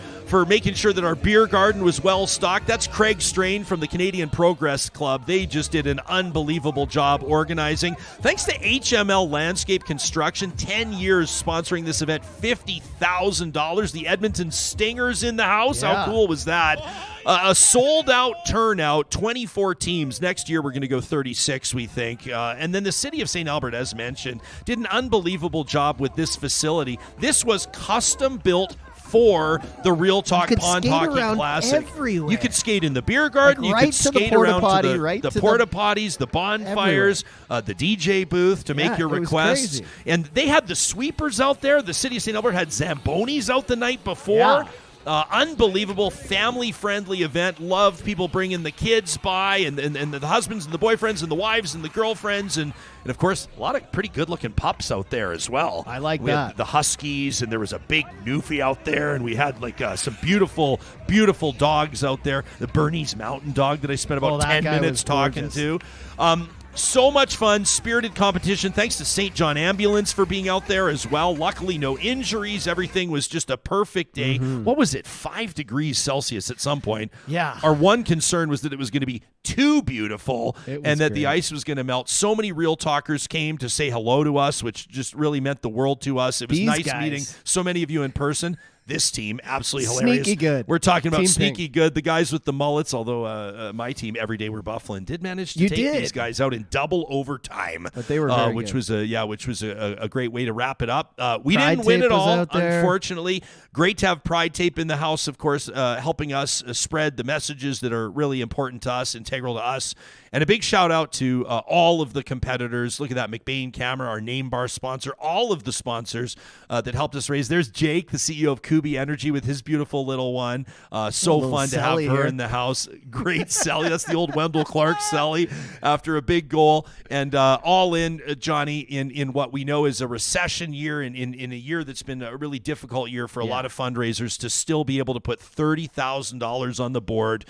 making sure that our beer garden was well stocked. That's Craig Strain from the Canadian Progress Club. They just did an unbelievable job organizing. Thanks to HML Landscape Construction, 10 years sponsoring this event, $50,000. The Edmonton Stingers in the house. Yeah. How cool was that? A sold-out turnout, 24 teams. Next year, we're going to go 36, we think. And then the city of St. Albert, as mentioned, did an unbelievable job with this facility. This was custom-built for the Real Talk Pond Hockey Classic. Everywhere. You could skate in the beer garden. Like you right could to skate the around potty, to right the to porta potties, the bonfires, the DJ booth to make your it was requests. crazy. And they had the sweepers out there. The city of St. Albert had Zambonis out the night before. Yeah. Unbelievable family-friendly event. Loved people bringing the kids by and the husbands and the boyfriends and the wives and the girlfriends and of course, a lot of pretty good-looking pups out there as well. I like we that. Had the Huskies, and there was a big Newfie out there, and we had like some beautiful, beautiful dogs out there. The Bernese Mountain Dog that I spent about 10 minutes talking to. So much fun, spirited competition. Thanks to St. John Ambulance for being out there as well. Luckily, no injuries. Everything was just a perfect day. What was it? 5 degrees Celsius at some point. Yeah. Our one concern was that it was going to be too beautiful and that the ice was going to melt. So many Real Talkers came to say hello to us, which just really meant the world to us. It was nice meeting so many of you in person. This team, absolutely hilarious. Sneaky good. We're talking about Team sneaky Pink. good. The guys with the mullets, although my team, Everyday We're Bufflin, did manage to take these guys out in double overtime. But they were very which good. was a great way to wrap it up. We Pride didn't win Tape it was all, out there. unfortunately. Great to have Pride Tape in the house, of course, helping us spread the messages that are really important to us, integral to us. And a big shout out to all of the competitors. Look at that, McBain Camera, our name bar sponsor, all of the sponsors that helped us raise. There's Jake, the CEO of Kuby Energy, with his beautiful little one. So fun to have her in the house. Great Sally. That's the old Wendell Clark Sally after a big goal. And all in, Johnny, in what we know is a recession year, in a year that's been a really difficult year for a lot of fundraisers, to still be able to put $30,000 on the board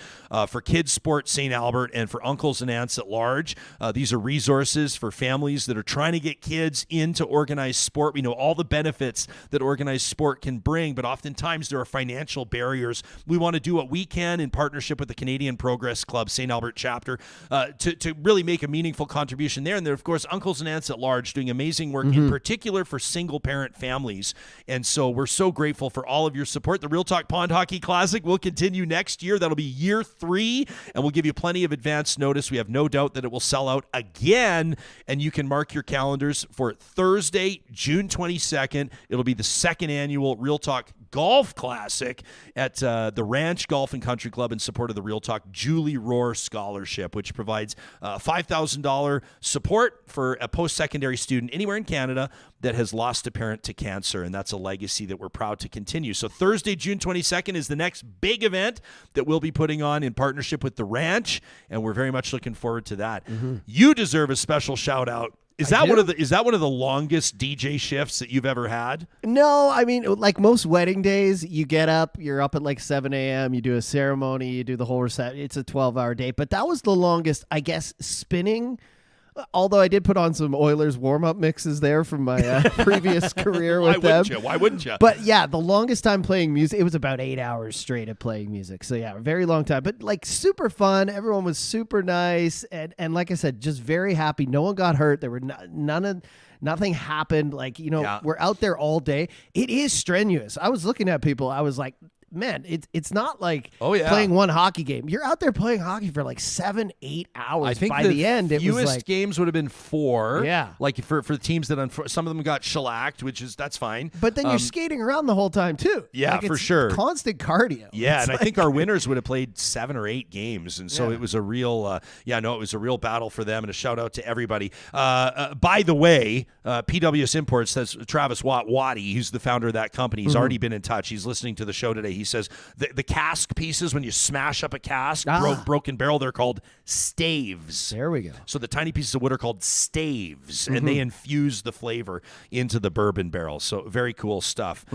for Kids Sport St. Albert and for Uncles and Aunts at large. These are resources for families that are trying to get kids into organized sport. We know all the benefits that organized sport can bring, but oftentimes there are financial barriers. We want to do what we can in partnership with the Canadian Progress Club St. Albert chapter to really make a meaningful contribution there. And there, of course, Uncles and Aunts at large doing amazing work, in particular for single-parent families. And so we're so grateful for all of your support. The Real Talk Pond Hockey Classic will continue next year. That'll be year 3, and we'll give you plenty of advance notice. We have no doubt that it will sell out again, and you can mark your calendars for Thursday, June 22nd. It'll be the 2nd annual Real Talk Golf Classic at the Ranch Golf and Country Club in support of the Real Talk Julie Rohr Scholarship, which provides $5,000 support for a post-secondary student anywhere in Canada that has lost a parent to cancer, and that's a legacy that we're proud to continue. So Thursday, June 22nd is the next big event that we'll be putting on in partnership with the Ranch, and we're very much looking forward to that. You deserve a special shout-out. Is that one of the longest DJ shifts that you've ever had? No, I mean, like most wedding days, you get up, you're up at like 7 a.m., you do a ceremony, you do the whole reception. It's a 12-hour day. But that was the longest, I guess, spinning. Although I did put on some Oilers warm-up mixes there from my previous career with them. Why wouldn't you? But yeah, the longest time playing music, it was about 8 hours straight of playing music. So yeah, a very long time. But like super fun. Everyone was super nice. And like I said, just very happy. No one got hurt. There were nothing happened. Like, we're out there all day. It is strenuous. I was looking at people. I was like, man, it's not like playing one hockey game. You're out there playing hockey for like 7-8 hours. I think by the end, it was like games would have been 4. Yeah, like for teams that some of them got shellacked, that's fine. But then you're skating around the whole time too. Yeah, like, for sure. Constant cardio. Yeah, and I think our winners would have played 7 or 8 games, and so it was a real, it was a real battle for them. And a shout out to everybody. By the way, PWS Imports says Travis Watty, who's the founder of that company. He's already been in touch. He's listening to the show today. He says the cask pieces, when you smash up a cask, broken barrel, they're called staves. There we go. So the tiny pieces of wood are called staves, and they infuse the flavor into the bourbon barrel. So very cool stuff.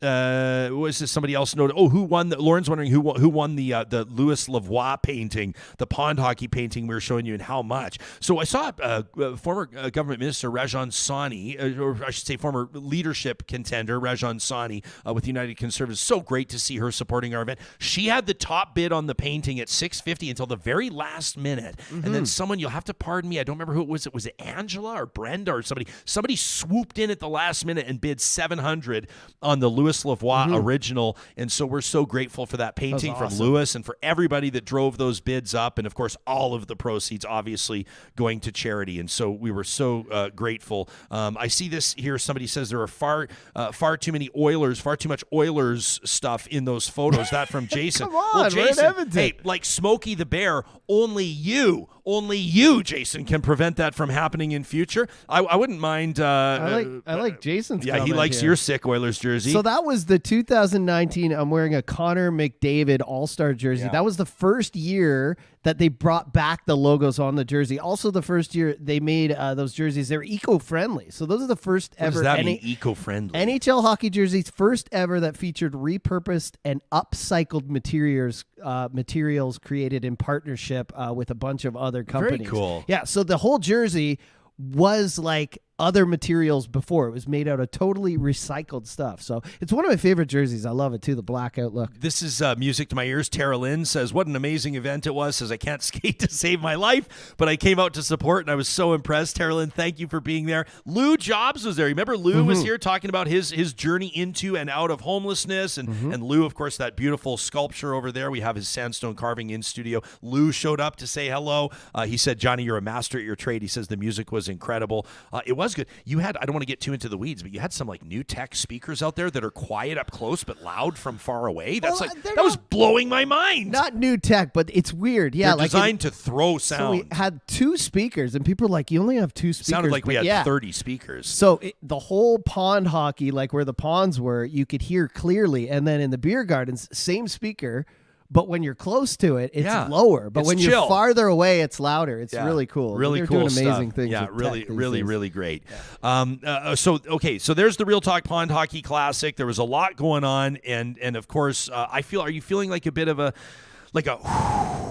Was this somebody else noted? Oh, who won? Lauren's wondering who won the Louis Lavoie painting, the pond hockey painting we were showing you, and how much. So I saw former government minister Rajan Sawhney, or I should say former leadership contender Rajan Sawhney with United Conservatives. So great to see her supporting our event. She had the top bid on the painting at $650 until the very last minute, and then someone, you'll have to pardon me, I don't remember who it was. Was it Angela or Brenda or somebody? Somebody swooped in at the last minute and bid $700 on the Louis Lavoie original, and so we're so grateful for that painting from Louis and for everybody that drove those bids up, and of course all of the proceeds obviously going to charity, and so we were so grateful. I see this here, somebody says there are far too much Oilers stuff in those photos. That from Jason. Come on, well, Jason, hey, like Smokey the Bear, only you, Jason, can prevent that from happening in future. I wouldn't mind. I like Jason's he likes here. your sick Oilers jersey. So that that was the 2019. I'm wearing a Connor McDavid All-Star jersey. Yeah. That was the first year that they brought back the logos on the jersey. Also, the first year they made those jerseys, they're eco-friendly. So those are the first What ever does that mean, eco-friendly? NHL hockey jerseys, first ever that featured repurposed and upcycled materials created in partnership with a bunch of other companies. Very cool. Yeah, so the whole jersey was like other materials before. It was made out of totally recycled stuff. So it's one of my favorite jerseys. I love it too, the blackout look. This is music to my ears. Tara Lynn says, what an amazing event it was. Says, I can't skate to save my life, but I came out to support and I was so impressed. Tara Lynn, thank you for being there. Lou Jobs was there. Remember Lou was here talking about his journey into and out of homelessness. And Lou, of course, that beautiful sculpture over there. We have his sandstone carving in studio. Lou showed up to say hello. He said, Johnny, you're a master at your trade. He says the music was incredible. It was good. You had, I don't want to get too into the weeds, but you had some like new tech speakers out there that are quiet up close but loud from far away. That's that was blowing my mind. Not new tech, but it's weird. Yeah, they're designed to throw sound. So we had 2 speakers, and people were like, you only have 2 speakers. Sounded like we had yeah. 30 speakers. So the whole pond hockey, like where the ponds were, you could hear clearly. And then in the beer gardens, same speaker. But when you're close to it, it's lower. But when you're farther away, it's louder. It's really cool. Really They're cool doing amazing stuff. things. Yeah, with really great. Yeah. So there's the Real Talk Pond Hockey Classic. There was a lot going on, and of course, are you feeling like a bit of a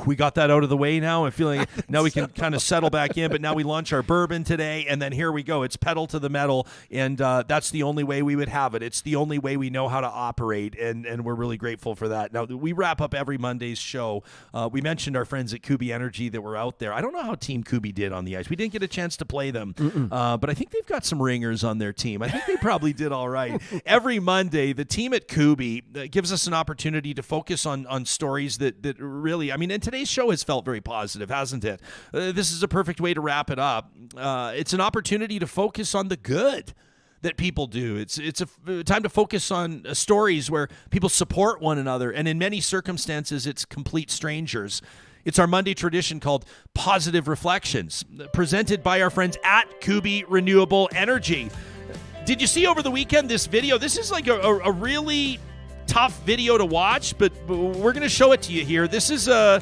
we got that out of the way now. I'm feeling now we can kind of settle back in, but now we launch our bourbon today, and then here we go. It's pedal to the metal, and that's the only way we would have it. It's the only way we know how to operate, and we're really grateful for that. Now, we wrap up every Monday's show. We mentioned our friends at Kuby Energy that were out there. I don't know how Team Kuby did on the ice. We didn't get a chance to play them, but I think they've got some ringers on their team. I think they probably did all right. Every Monday, the team at Kuby gives us an opportunity to focus on stories that really, I mean, and today's show has felt very positive, hasn't it? This is a perfect way to wrap it up. It's an opportunity to focus on the good that people do. It's a time to focus on stories where people support one another, and in many circumstances, it's complete strangers. It's our Monday tradition called Positive Reflections, presented by our friends at Kuby Renewable Energy. Did you see over the weekend this video? This is like a really tough video to watch, but we're going to show it to you here. This is a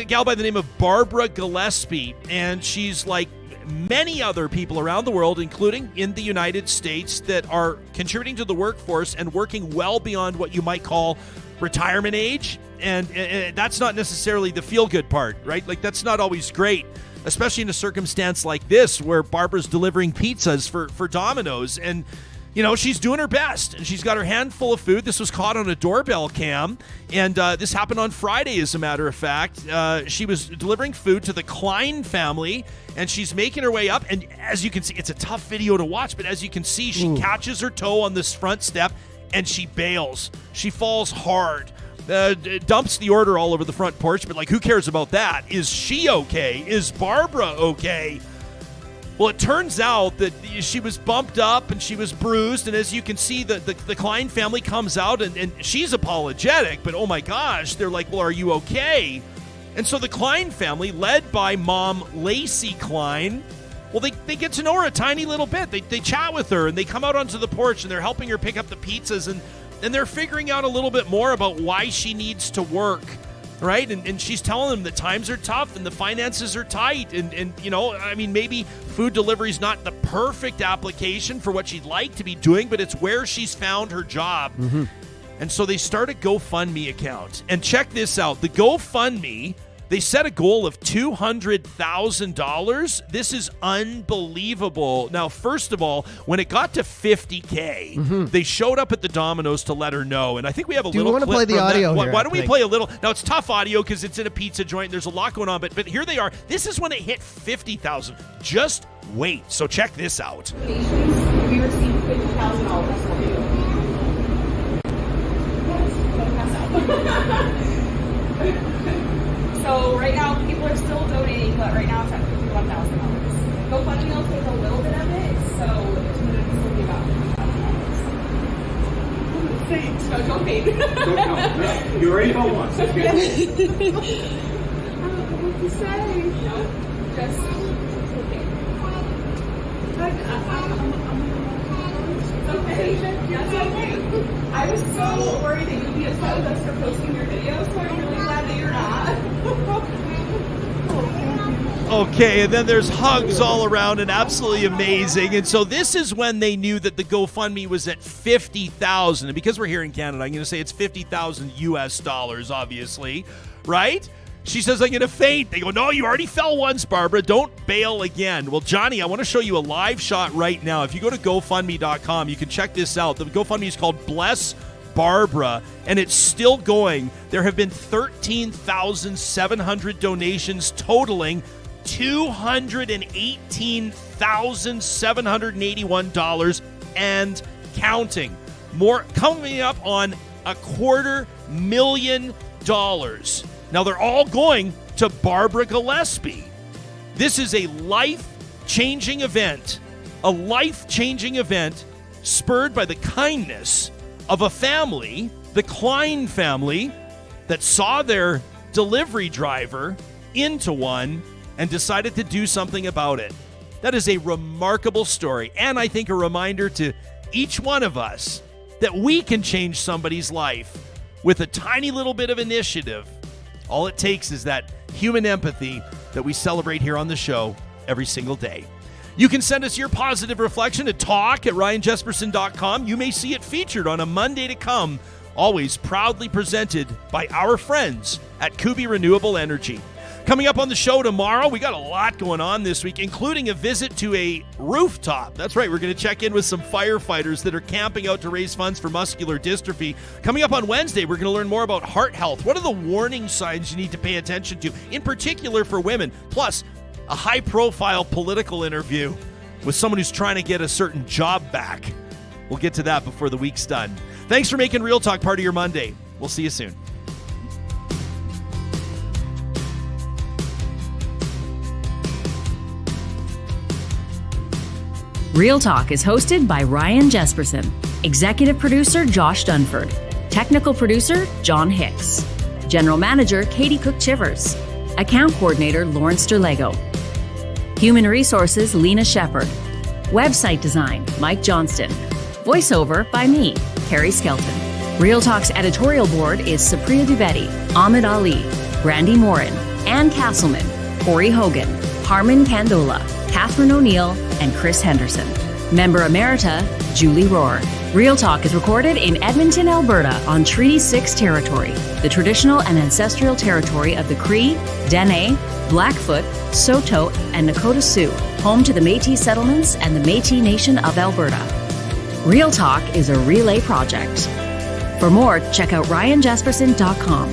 gal by the name of Barbara Gillespie, and she's like many other people around the world, including in the United States, that are contributing to the workforce and working well beyond what you might call retirement age. And that's not necessarily the feel-good part, right? Like, that's not always great, especially in a circumstance like this where Barbara's delivering pizzas for Dominos, and you know, she's doing her best, and she's got her hand full of food. This was caught on a doorbell cam, and this happened on Friday, as a matter of fact. She was delivering food to the Klein family, and she's making her way up, and as you can see, it's a tough video to watch, but as you can see, she catches her toe on this front step, and she bails. She falls hard. Dumps the order all over the front porch, but like, who cares about that? Is she okay? Is Barbara okay? Well, it turns out that she was bumped up and she was bruised, and as you can see, the Klein family comes out, and she's apologetic, but oh my gosh, they're like, well, are you okay? And so the Klein family, led by mom Lacey Klein, well, they get to know her a tiny little bit. They chat with her, and they come out onto the porch, and they're helping her pick up the pizzas, and they're figuring out a little bit more about why she needs to work. Right? And she's telling them that times are tough and the finances are tight. And you know, I mean, maybe food delivery is not the perfect application for what she'd like to be doing, but it's where she's found her job. And so they start a GoFundMe account. And check this out. The GoFundMe, they set a goal of $200,000. This is unbelievable. Now, first of all, when it got to $50K, they showed up at the Domino's to let her know. And I think we have a little clip. Do you want to play the audio here? Why don't we play a little? Now, it's tough audio because it's in a pizza joint. There's a lot going on. But here they are. This is when it hit $50,000. Just wait. So check this out. We received $50,000 from you. So right now, people are still donating, but right now it's at $51,000. GoFundMe will take a little bit of it, so it's going to still be about $50,000. So don't pay. Don't count. You're ready for once. I don't know what to say. No, just okay. So okay. That's okay. I was so worried that you'd be upset with us for posting your video, so I'm really glad that you're not. Okay, and then there's hugs all around and absolutely amazing. And so this is when they knew that the GoFundMe was at $50,000. And because we're here in Canada, I'm going to say it's $50,000 US dollars, obviously, right? She says, I'm going to faint. They go, no, you already fell once, Barbara. Don't bail again. Well, Johnny, I want to show you a live shot right now. If you go to GoFundMe.com, you can check this out. The GoFundMe is called Bless Barbara, and it's still going. There have been 13,700 donations totaling $218,781 and counting. More coming up on $250,000. Now they're all going to Barbara Gillespie. This is a life-changing event. A life-changing event spurred by the kindness of a family, the Klein family, that saw their delivery driver into one and decided to do something about it. That is a remarkable story, and I think a reminder to each one of us that we can change somebody's life with a tiny little bit of initiative. All it takes is that human empathy that we celebrate here on the show every single day. You can send us your positive reflection at talk@ryanjesperson.com. You may see it featured on a Monday to come, always proudly presented by our friends at Kuby Renewable Energy. Coming up on the show tomorrow, we got a lot going on this week, including a visit to a rooftop. That's right, we're going to check in with some firefighters that are camping out to raise funds for muscular dystrophy. Coming up on Wednesday, we're going to learn more about heart health. What are the warning signs you need to pay attention to, in particular for women? Plus, a high-profile political interview with someone who's trying to get a certain job back. We'll get to that before the week's done. Thanks for making Real Talk part of your Monday. We'll see you soon. Real Talk is hosted by Ryan Jesperson, executive producer Josh Dunford, technical producer John Hicks, general manager Katie Cook-Chivers, account coordinator Lawrence Derlego, human resources Lena Shepard, website design Mike Johnston, voiceover by me, Carrie Skelton. Real Talk's editorial board is Supriya Dwivedi, Ahmed Ali, Brandy Morin, Ann Castleman, Corey Hogan, Harman Kandola, Catherine O'Neill, and Chris Henderson. Member Emerita, Julie Rohr. Real Talk is recorded in Edmonton, Alberta on Treaty 6 territory, the traditional and ancestral territory of the Cree, Dene, Blackfoot, Saulteaux, and Nakota Sioux, home to the Métis settlements and the Métis Nation of Alberta. Real Talk is a relay project. For more, check out ryanjesperson.com.